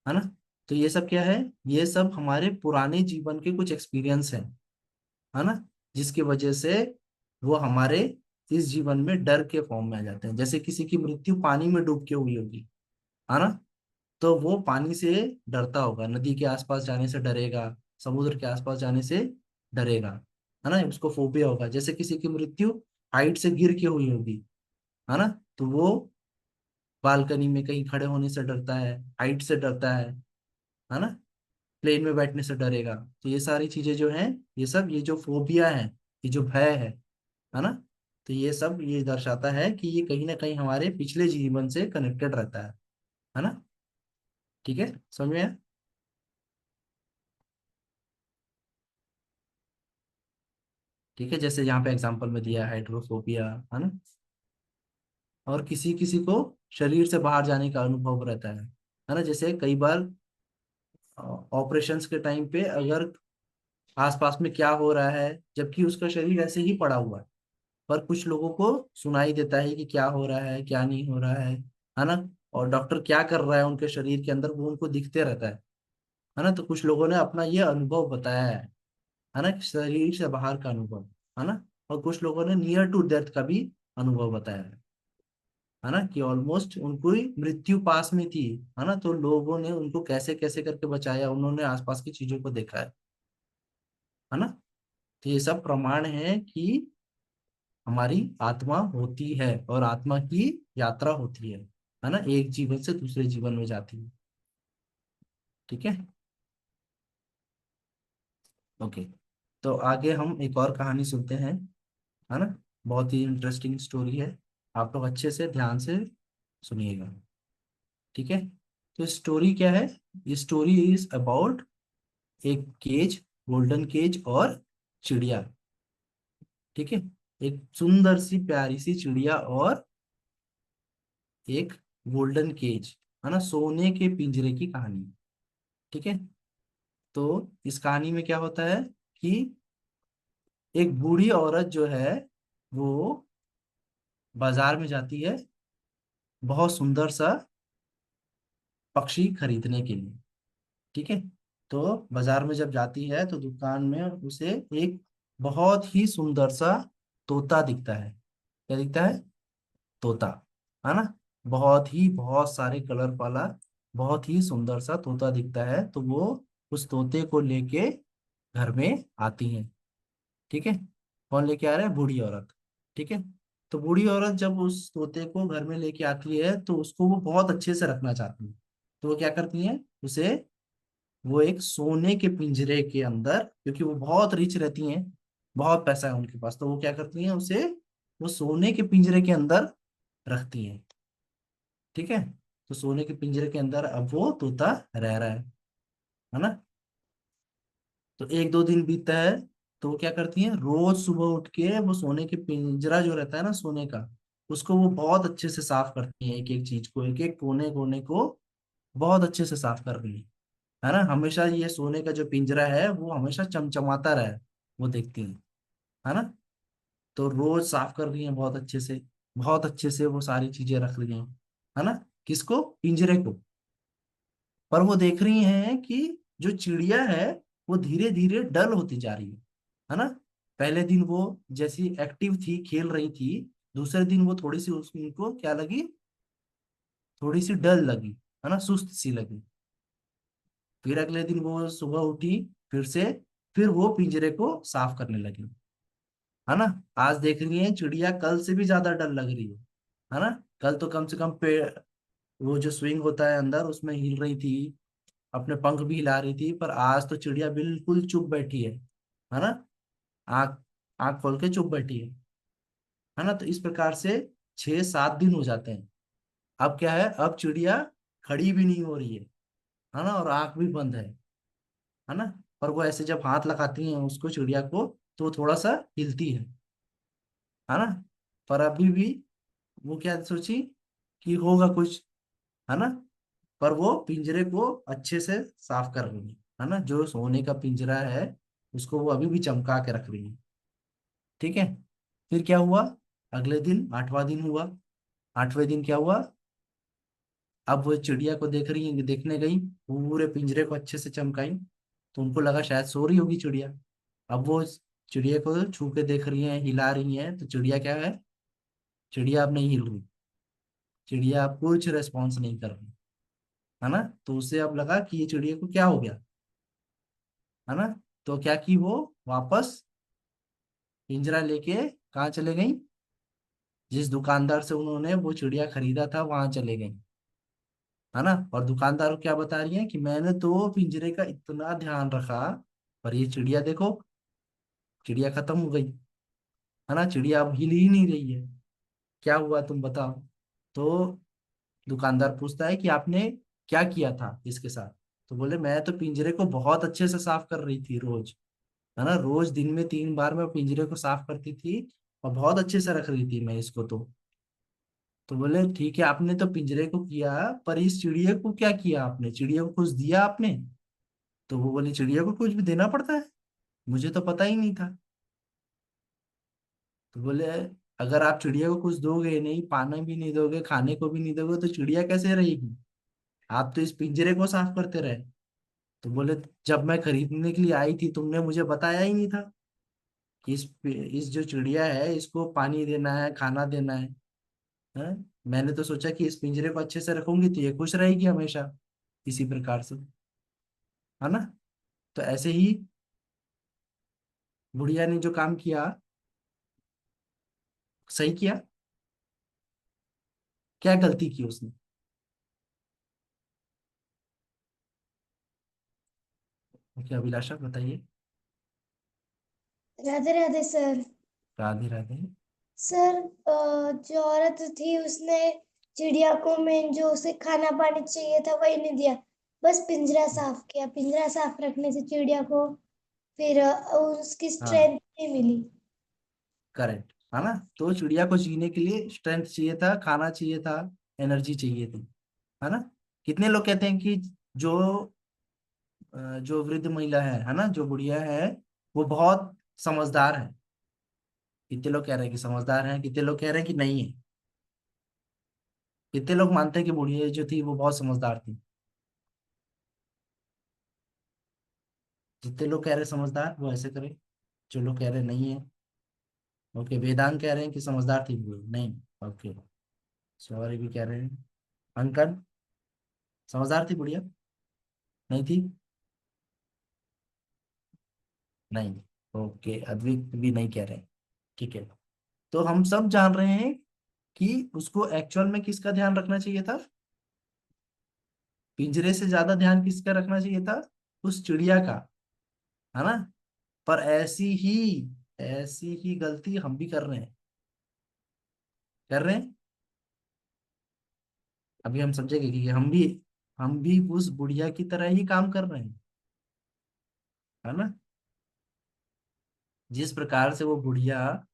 ना। तो ये सब क्या है, ये सब हमारे पुराने जीवन के कुछ एक्सपीरियंस हैं, है ना, जिसकी वजह से वो हमारे इस जीवन में डर के फॉर्म में आ जाते हैं। जैसे किसी की मृत्यु पानी में डूब के हुई होगी, है ना, तो वो पानी से डरता होगा, नदी के आसपास जाने से डरेगा, समुद्र के आसपास जाने से डरेगा, है ना, उसको फोबिया होगा। जैसे किसी की मृत्यु हाइट से गिर के हुई होगी, है ना, तो वो बालकनी में कहीं खड़े होने से डरता है, हाइट से डरता है ना, प्लेन में बैठने से डरेगा। तो ये सारी चीजें जो हैं, ये सब ये जो फोबिया है, ये जो भय है ना, तो ये सब ये दर्शाता है कि ये कहीं ना कहीं हमारे पिछले जीवन से कनेक्टेड रहता है ना। ठीक है, समझ में आया? ठीक है, जैसे यहाँ पे एग्जांपल में दिया है हाइड्रोफोबिया, है ना। और किसी किसी को शरीर से बाहर जाने का अनुभव रहता है ना। जैसे कई बार ऑपरेशंस के टाइम पे अगर आसपास में क्या हो रहा है, जबकि उसका शरीर ऐसे ही पड़ा हुआ है, पर कुछ लोगों को सुनाई देता है कि क्या हो रहा है, क्या नहीं हो रहा है ना। और डॉक्टर क्या कर रहा है उनके शरीर के अंदर, वो उनको दिखते रहता है ना। तो कुछ लोगों ने अपना ये अनुभव बताया है ना, शरीर से बाहर का अनुभव, है ना। और कुछ लोगों ने नियर टू डेथ का भी अनुभव बताया है ना, कि ऑलमोस्ट उनको ही मृत्यु पास में थी, है ना, तो लोगों ने उनको कैसे कैसे करके बचाया, उन्होंने आसपास की चीजों को देखा है ना। तो ये सब प्रमाण है कि हमारी आत्मा होती है और आत्मा की यात्रा होती है ना, एक जीवन से दूसरे जीवन में जाती है। ठीक है, ओके। तो आगे हम एक और कहानी सुनते हैं, है ना, बहुत ही इंटरेस्टिंग स्टोरी है, आप लोग अच्छे से ध्यान से सुनिएगा। ठीक है, तो स्टोरी क्या है, ये स्टोरी इज अबाउट एक केज, गोल्डन केज और चिड़िया। ठीक है, एक सुंदर सी प्यारी सी चिड़िया और एक गोल्डन केज, है ना, सोने के पिंजरे की कहानी। ठीक है, तो इस कहानी में क्या होता है कि एक बूढ़ी औरत जो है वो बाजार में जाती है बहुत सुंदर सा पक्षी खरीदने के लिए। ठीक है, तो बाजार में जब जाती है तो दुकान में उसे एक बहुत ही सुंदर सा तोता दिखता है। क्या दिखता है? तोता, है ना, बहुत सारे कलर वाला बहुत ही सुंदर सा तोता दिखता है। तो वो उस तोते को लेके घर में आती है। ठीक है, कौन लेके आ रहा है? बूढ़ी औरत। ठीक है, तो बूढ़ी औरत जब उस तोते को घर में लेके आती है तो उसको वो बहुत अच्छे से रखना चाहती है। तो वो क्या करती है, उसे वो एक सोने के पिंजरे के अंदर, क्योंकि वो बहुत रिच रहती हैं, बहुत पैसा है उनके पास, तो वो क्या करती हैं, उसे वो सोने के पिंजरे के अंदर रखती हैं। ठीक है, तो सोने के पिंजरे के अंदर अब वो तोता रह रहा है ना। तो एक दो दिन बीतता है, तो वो क्या करती है, रोज सुबह उठ के वो सोने के पिंजरा जो रहता है ना सोने का, उसको वो बहुत अच्छे से साफ करती है, एक एक चीज को, एक एक कोने कोने को बहुत अच्छे से साफ कर रही है ना। हमेशा ये सोने का जो पिंजरा है वो हमेशा चमचमाता रहे, वो देखती है ना। तो रोज साफ कर रही है बहुत अच्छे से, बहुत अच्छे से वो सारी चीजें रख रही है ना। किसको? पिंजरे को। पर वो देख रही हैं कि जो चिड़िया है वो धीरे धीरे डल होती जा रही है ना। पहले दिन वो जैसी एक्टिव थी, खेल रही थी, दूसरे दिन वो थोड़ी सी उनको क्या लगी, थोड़ी सी डल लगी, है ना, सुस्त सी लगी। फिर अगले दिन वो सुबह उठी, फिर से फिर वो पिंजरे को साफ करने लगी, है ना। आज देख रही है चिड़िया कल से भी ज्यादा डर लग रही है ना। कल तो कम से कम पे वो जो स्विंग होता है अंदर उसमें हिल रही थी, अपने पंख भी हिला रही थी, पर आज तो चिड़िया बिल्कुल चुप बैठी है ना। आंख आंख खोल के चुप बैठी है ना। तो इस प्रकार से 6-7 दिन हो जाते हैं। अब क्या है, अब चिड़िया खड़ी भी नहीं हो रही है ना, और आंख भी बंद है ना। पर वो ऐसे जब हाथ लगाती हैं उसको, चिड़िया को, तो वो थोड़ा सा हिलती है ना। पर अभी भी वो क्या सोची कि होगा कुछ, है ना। पर वो पिंजरे को अच्छे से साफ कर रही है ना। जो सोने का पिंजरा है उसको वो अभी भी चमका के रख रही है। ठीक है। फिर क्या हुआ, अगले दिन 8वां दिन हुआ। 8वें दिन क्या हुआ, अब वो चिड़िया को देख रही है, देखने गई, पूरे पिंजरे को अच्छे से चमकाई, तो उनको लगा शायद सो रही होगी चिड़िया। अब वो चिड़िया को छू के देख रही है, हिला रही है, तो चिड़िया क्या है, चिड़िया अब नहीं हिल रही, चिड़िया अब कुछ रेस्पॉन्स नहीं कर रही, है ना। तो उसे अब लगा कि ये चिड़िया को क्या हो गया, है ना। तो क्या की वो वापस पिंजरा लेके कहाँ चले गई, जिस दुकानदार से उन्होंने वो चिड़िया खरीदा था वहां चले गई, है ना। और दुकानदार को क्या बता रही है कि मैंने तो पिंजरे का इतना ध्यान रखा, पर ये चिड़िया देखो, चिड़िया खत्म हो गई, है ना। चिड़िया अब हिल ही नहीं रही है, क्या हुआ तुम बताओ। तो दुकानदार पूछता है कि आपने क्या किया था इसके साथ। तो बोले मैं तो पिंजरे को बहुत अच्छे से साफ कर रही थी रोज, है ना। रोज दिन में 3 बार मैं पिंजरे को साफ करती थी, और बहुत अच्छे से रख रही थी मैं इसको। तो बोले ठीक है, आपने तो पिंजरे को किया, पर इस चिड़िया को क्या किया आपने, चिड़िया को कुछ दिया आपने। तो वो बोले चिड़िया को कुछ भी देना पड़ता है, मुझे तो पता ही नहीं था। तो बोले अगर आप चिड़िया को कुछ दोगे नहीं, पानी भी नहीं दोगे, खाने को भी नहीं दोगे, तो चिड़िया कैसे रहेगी, आप तो इस पिंजरे को साफ करते रहे। तो बोले जब मैं खरीदने के लिए आई थी तुमने मुझे बताया ही नहीं था कि इस जो चिड़िया है इसको पानी देना है, खाना देना है? मैंने तो सोचा कि इस पिंजरे को अच्छे से रखूंगी तो ये खुश रहेगी हमेशा, इसी प्रकार से, है ना। तो ऐसे ही बुढ़िया ने जो काम किया, सही किया, क्या गलती की उसने। ओके अभिलाषा बताइए। राधे राधे सर। राधे राधे। सर जो औरत थी उसने चिड़िया को मेन जो उसे खाना पानी चाहिए था वही नहीं दिया, बस पिंजरा साफ किया। पिंजरा साफ रखने से चिड़िया को फिर उसकी हाँ स्ट्रेंथ नहीं मिली। करेक्ट, है ना। तो चिड़िया को जीने के लिए स्ट्रेंथ चाहिए था, खाना चाहिए था, एनर्जी चाहिए थी, है ना। कितने लोग कहते हैं कि जो जो वृद्ध महिला है ना, जो बुढ़िया है, वो बहुत समझदार है। कितने लोग कह रहे हैं कि समझदार है, कितने लोग कह रहे हैं कि नहीं है। कितने लोग मानते हैं कि बुढ़िया जो थी वो बहुत समझदार थी। जितने लोग कह रहे हैं समझदार वो ऐसे करें, जो लोग कह रहे हैं नहीं है। ओके वेदांत कह रहे हैं कि समझदार थी वो नहीं। ओके सौरभ भी कह रहे हैं, अंकल समझदार थी बुढ़िया, नहीं थी, नहीं। ओके अद्वैत भी नहीं कह रहे हैं, ठीक है। तो हम सब जान रहे हैं कि उसको एक्चुअल में किसका ध्यान रखना चाहिए था, पिंजरे से ज्यादा ध्यान किसका रखना चाहिए था, उस चिड़िया का, है ना। पर ऐसी ही गलती हम भी कर रहे हैं, कर रहे हैं। अभी हम समझेंगे कि हम भी उस बुढ़िया की तरह ही काम कर रहे हैं, है ना। जिस प्रकार से वो बुढ़िया,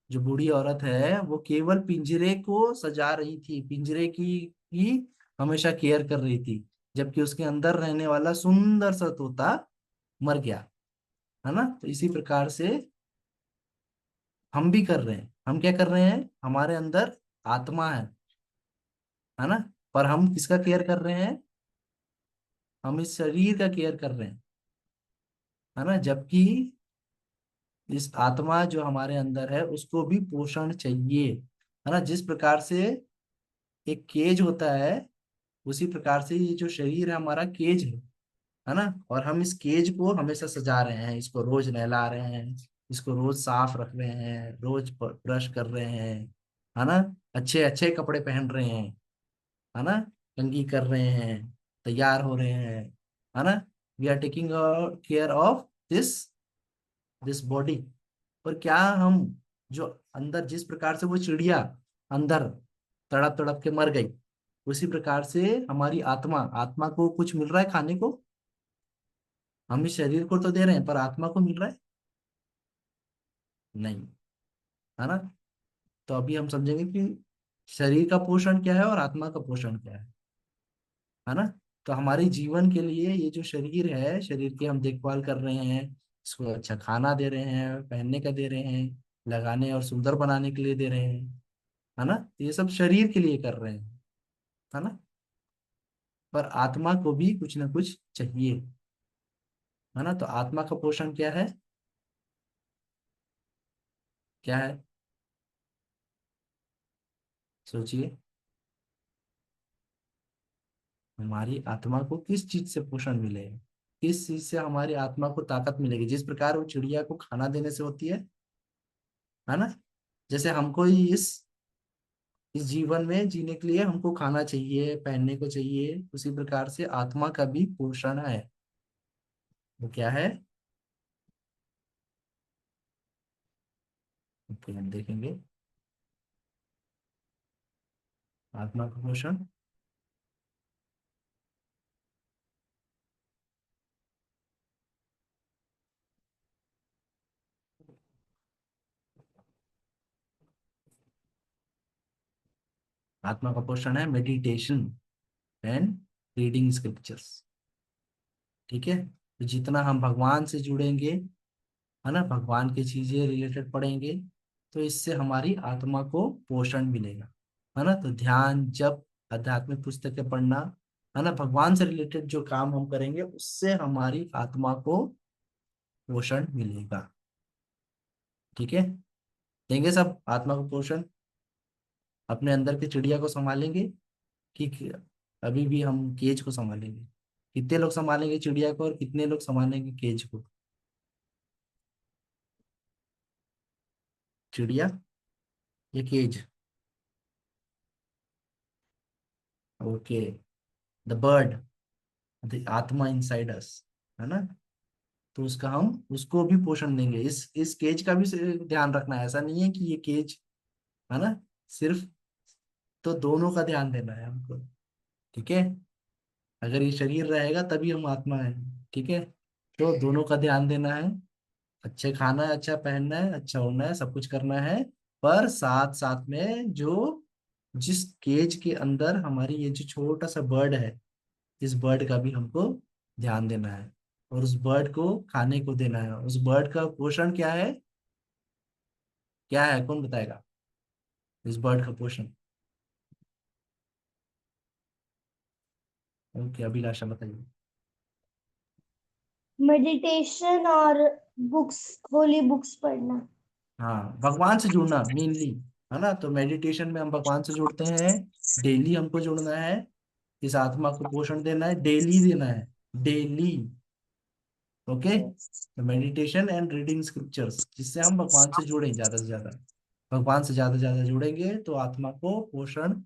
जो बूढ़ी औरत है, वो केवल पिंजरे को सजा रही थी, पिंजरे की ही हमेशा केयर कर रही थी, जबकि उसके अंदर रहने वाला सुंदर सा तोता मर गया, है ना। तो इसी प्रकार से हम भी कर रहे हैं, हम क्या कर रहे हैं, हमारे अंदर आत्मा है ना। पर हम किसका केयर कर रहे हैं, हम इस शरीर का केयर कर रहे हैं, है ना। जबकि इस आत्मा जो हमारे अंदर है उसको भी पोषण चाहिए, है ना। जिस प्रकार से एक केज होता है, उसी प्रकार से ये जो शरीर है हमारा केज है ना। और हम इस केज को हमेशा सजा रहे हैं, इसको रोज नहला रहे हैं, इसको रोज साफ रख रहे हैं, रोज ब्रश कर रहे हैं, है ना। अच्छे अच्छे कपड़े पहन रहे हैं, है ना। कंघी कर रहे हैं, तैयार हो रहे हैं, है ना। We are taking care of this this body. पर क्या हम जो अंदर, जिस प्रकार से वो चिड़िया अंदर तड़प तड़प के मर गई, उसी प्रकार से हमारी आत्मा, आत्मा को कुछ मिल रहा है खाने को? हम इस शरीर को तो दे रहे हैं, पर आत्मा को मिल रहा है? नहीं, है ना। तो अभी हम समझेंगे कि शरीर का पोषण क्या है और आत्मा का पोषण क्या है ना। तो हमारे जीवन के लिए ये जो शरीर है, शरीर की हम देखभाल कर रहे हैं, इसको अच्छा खाना दे रहे हैं, पहनने का दे रहे हैं, लगाने और सुंदर बनाने के लिए दे रहे हैं, है ना। तो ये सब शरीर के लिए कर रहे हैं, है ना। पर आत्मा को भी कुछ ना कुछ चाहिए, है ना। तो आत्मा का पोषण क्या है? क्या है? सोचिए, हमारी आत्मा को किस चीज से पोषण मिलेगा, किस चीज से हमारी आत्मा को ताकत मिलेगी? जिस प्रकार वो चिड़िया को खाना देने से होती है ना। जैसे हमको ही इस जीवन में जीने के लिए हमको खाना चाहिए, पहनने को चाहिए, उसी प्रकार से आत्मा का भी पोषण है। वो क्या है? ओके, हम देखेंगे आत्मा का पोषण। आत्मा का पोषण है मेडिटेशन एंड रीडिंग स्क्रिप्चर्स। ठीक है, तो जितना हम भगवान से जुड़ेंगे, है ना, भगवान की चीजें रिलेटेड पढ़ेंगे, तो इससे हमारी आत्मा को पोषण मिलेगा, है ना। तो ध्यान, जप, आध्यात्मिक पुस्तकें पढ़ना, है ना, भगवान से रिलेटेड जो काम हम करेंगे उससे हमारी आत्मा को पोषण मिलेगा। ठीक है, देंगे सब आत्मा को पोषण, अपने अंदर की चिड़िया को संभालेंगे कि अभी भी हम केज को संभालेंगे? कितने लोग संभालेंगे चिड़िया को और कितने लोग संभालेंगे केज को? चिड़िया या cage? Okay, the bird, the atma inside us, है ना। तो उसका हम उसको भी पोषण देंगे, इस केज का भी ध्यान रखना है। ऐसा नहीं है कि ये केज, है ना, सिर्फ, तो दोनों का ध्यान देना है हमको। ठीक है, अगर ये शरीर रहेगा तभी हम आत्मा है। ठीक है, तो दोनों का ध्यान देना है, अच्छे खाना है, अच्छा पहनना है, अच्छा होना है, सब कुछ करना है। पर साथ साथ में जो, जिस केज के अंदर हमारी ये जो छोटा सा बर्ड है, इस बर्ड का भी हमको ध्यान देना है, और उस बर्ड को खाने को देना है। उस बर्ड का पोषण क्या है? क्या है, कौन बताएगा इस बर्ड का पोषण? ओके, अभिलाषा बताइए। मेडिटेशन और बुक्स, होली बुक्स पढ़ना। हाँ, भगवान से जुड़ना मेनली, है ना। तो मेडिटेशन में हम भगवान से जुड़ते हैं, डेली हमको जुड़ना है, इस आत्मा को पोषण देना है, डेली देना है, डेली। ओके, तो मेडिटेशन एंड रीडिंग स्क्रिप्चर्स, जिससे हम भगवान से जुड़ें ज्यादा से ज्यादा, भगवान से ज्यादा से ज्यादा जुड़ेंगे तो आत्मा को पोषण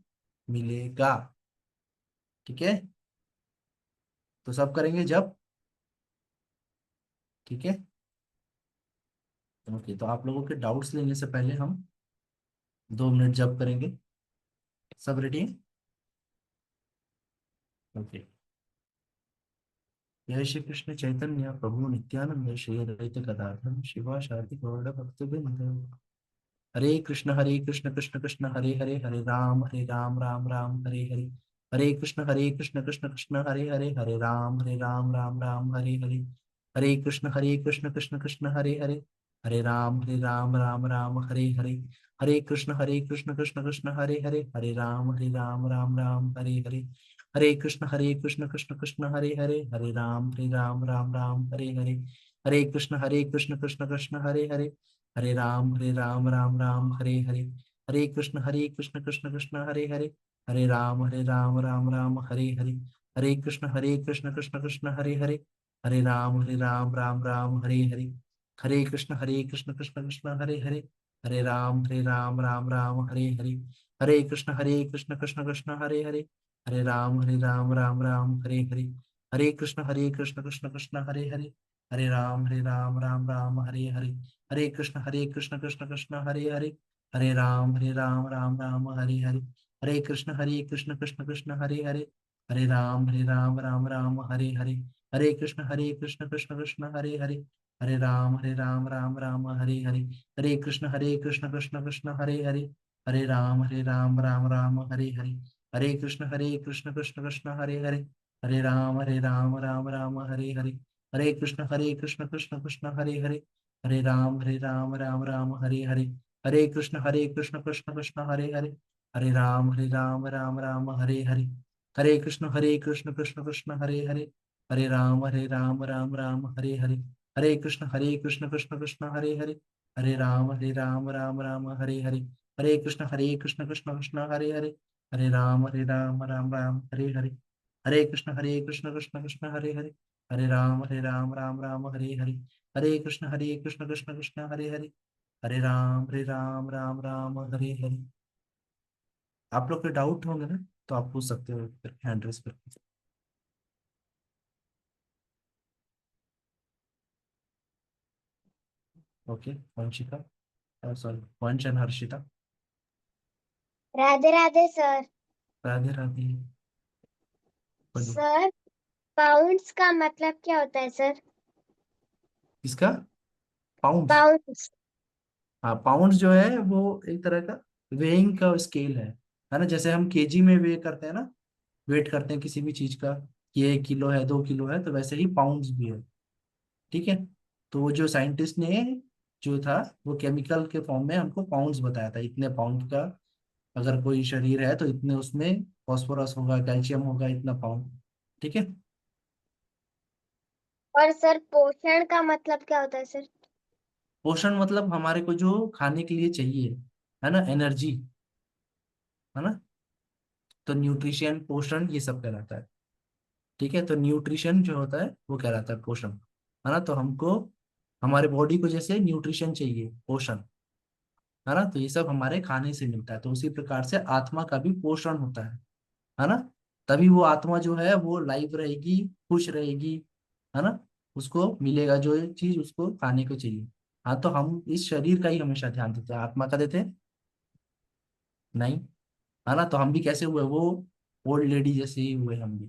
मिलेगा। ठीक है, तो सब करेंगे जब। ठीक है, ओके, तो आप लोगों के डाउट्स लेने से पहले हम 2 मिनट जब करेंगे। सब रेडी है? ओके। जय श्री कृष्ण चैतन्य प्रभु नित्यानंद श्री अद्वैत गदाधर शिवासादि गौड़ भक्तवृंद। हरे कृष्ण कृष्ण कृष्ण हरे हरे, हरे राम राम राम हरे हरे, हरे कृष्ण कृष्ण कृष्ण हरे हरे, हरे राम राम राम हरे हरे, हरे कृष्ण कृष्ण कृष्ण हरे हरे, हरे राम राम राम हरे हरे, हरे कृष्ण कृष्ण कृष्ण हरे हरे, हरे राम राम राम हरे हरे, हरे कृष्ण कृष्ण कृष्ण हरे हरे, हरे राम राम राम हरे हरे, हरे कृष्ण कृष्ण कृष्ण हरे हरे, हरे राम राम राम हरे हरे, हरे कृष्ण कृष्ण कृष्ण हरे हरे, हरे राम राम राम हरे हरे, हरे कृष्ण कृष्ण कृष्ण हरे हरे, हरे राम राम राम हरे हरे, हरे कृष्ण कृष्ण कृष्ण हरे हरे, हरे राम राम राम हरे हरे, हरे कृष्ण कृष्ण कृष्ण हरे हरे, हरे राम राम राम हरे हरे, हरे कृष्ण कृष्ण कृष्ण हरे हरे, हरे राम राम राम हरे हरे, हरे कृष्ण कृष्ण कृष्ण हरे हरे, हरे राम राम राम हरे हरे, हरे कृष्ण कृष्ण कृष्ण हरे हरे, हरे राम राम राम हरे हरे, हरे कृष्ण कृष्ण कृष्ण हरे हरे, हरे राम राम राम हरे हरे, हरे कृष्ण कृष्ण कृष्ण हरे हरे, हरे राम राम राम हरे हरे, हरे कृष्ण कृष्ण कृष्ण हरे हरे, हरे राम राम राम हरे हरे, हरे कृष्ण कृष्ण कृष्ण हरे हरे, हरे राम राम राम हरे हरे, हरे कृष्ण कृष्ण कृष्ण हरे हरे, हरे राम राम राम हरे हरे, हरे कृष्ण कृष्ण कृष्ण हरे हरे, हरे राम राम राम हरे हरे, हरे कृष्ण कृष्ण कृष्ण हरे हरे, हरे राम राम राम हरे हरे, हरे कृष्ण कृष्ण कृष्ण हरे हरे, हरे राम राम राम हरे हरे, हरे कृष्ण कृष्ण कृष्ण हरे हरे, हरे राम राम राम हरे हरे, हरे कृष्ण कृष्ण कृष्ण हरे हरे, हरे राम राम राम हरे हरे। आप लोग के डाउट होंगे ना, तो आप पूछ सकते हो फिर हैंड रेस करके। ओके वंशिका, सॉरी वंश एंड हर्षिता। राधे राधे सर। राधे राधे। बोलो। सर पाउंड्स का मतलब क्या होता है सर? किसका? पाउंड्स? पाउंड्स। हाँ पाउंड्स जो है वो एक तरह का वेइंग का स्केल है ना, जैसे हम केजी में वे करते हैं ना, वेट करते हैं किसी भी चीज का, कि 1 किलो है 2 किलो है, तो वैसे ही पाउंड्स भी है। ठीक है। तो वो जो साइंटिस्ट ने जो था, वो केमिकल के फॉर्म में हमको पाउंड्स बताया था, इतने पाउंड का अगर कोई शरीर है तो इतने उसमें फॉस्फोरस होगा, कैल्शियम होगा, इतना पाउंड। ठीक है। और सर पोषण का मतलब क्या होता है सर? पोषण मतलब हमारे को जो खाने के लिए चाहिए, है ना, एनर्जी, है ना, तो न्यूट्रिशन पोषण ये सब कहलाता है। ठीक है। तो न्यूट्रिशन जो होता है वो कहलाता है पोषण, है ना, तो हमको हमारे बॉडी को जैसे न्यूट्रिशन चाहिए, पोषण, है ना, तो ये सब हमारे खाने से मिलता है, तो उसी प्रकार से आत्मा का भी पोषण होता है ना, तभी वो आत्मा जो है वो लाइव रहेगी, खुश रहेगी, है ना, उसको मिलेगा जो चीज उसको खाने को चाहिए। हाँ तो हम इस शरीर का ही हमेशा ध्यान देते हैं, आत्मा का देते हैं नहीं, है ना, तो हम भी कैसे हुए, वो ओल्ड लेडी जैसे ही हुए हम भी,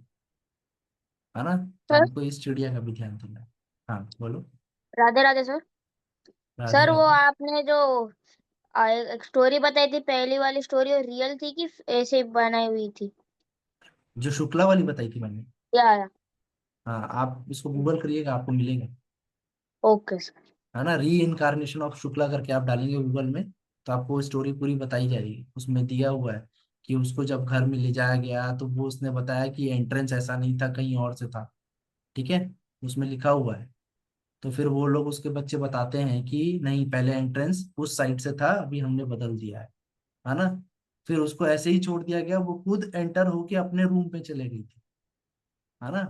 है ना, तो सर हमको इस चिड़िया का भी ध्यान देना है। हाँ बोलो। राधे राधे सर। राधे सर वो राधे। आपने जो एक स्टोरी बताई थी, पहली वाली स्टोरी, वो रियल थी कि ऐसे ही बनाई हुई थी? जो शुक्ला वाली बताई थी मैंने, या हाँ आप इसको गूगल करिएगा आपको मिलेगा, ओके सर। है ना, री इनकारनेशन ऑफ शुक्ला करके आप डालेंगे गूगल में, तो आपको स्टोरी पूरी बताई जाएगी, उसमें दिया हुआ है कि उसको जब घर में ले जाया गया तो वो उसने बताया कि एंट्रेंस ऐसा नहीं था, कहीं और से था। ठीक है। उसमें लिखा हुआ है। तो फिर वो लोग उसके बच्चे बताते हैं कि नहीं, पहले एंट्रेंस उस साइड से था, अभी हमने बदल दिया है ना, फिर उसको ऐसे ही छोड़ दिया गया, वो खुद एंटर होके अपने रूम पे चले गई थी, है ना,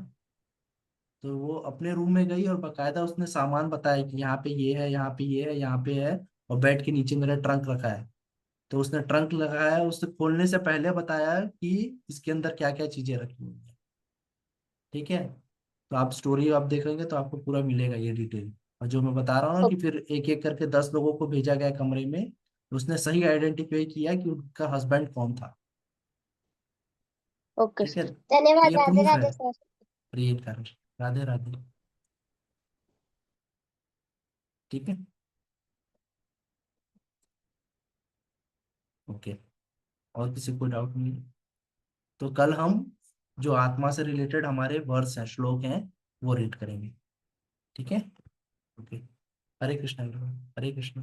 तो वो अपने रूम में गई और बकायदा उसने सामान बताया कि यहाँ पे ये है, यहाँ पे ये है, यहाँ पे है, और बेड के नीचे मेरा ट्रंक रखा है। तो उसने ट्रंक लगाया, उसने खोलने से पहले बताया कि इसके अंदर क्या क्या चीजें रखी हुई है। ठीक है। तो आप स्टोरी आप देखेंगे तो आपको पूरा मिलेगा ये डिटेल। और जो मैं बता रहा हूँ ना कि फिर एक एक करके 10 लोगों को भेजा गया कमरे में, तो उसने सही आइडेंटिफाई किया कि उनका हस्बैंड कौन था। ओके ठीक है। सर। तो धन्यवाद ये राधे प्रूफ है राधे सर। क्रिएट कर। राधे राधे। ठीक है। ओके। और किसी को डाउट नहीं? तो कल हम जो आत्मा से रिलेटेड हमारे वर्ड्स हैं, श्लोक हैं, वो रीड करेंगे। ठीक है। ओके। हरे कृष्णा everyone। हरे कृष्णा।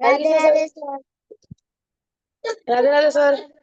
राधे राधे सर। राधे राधे सर।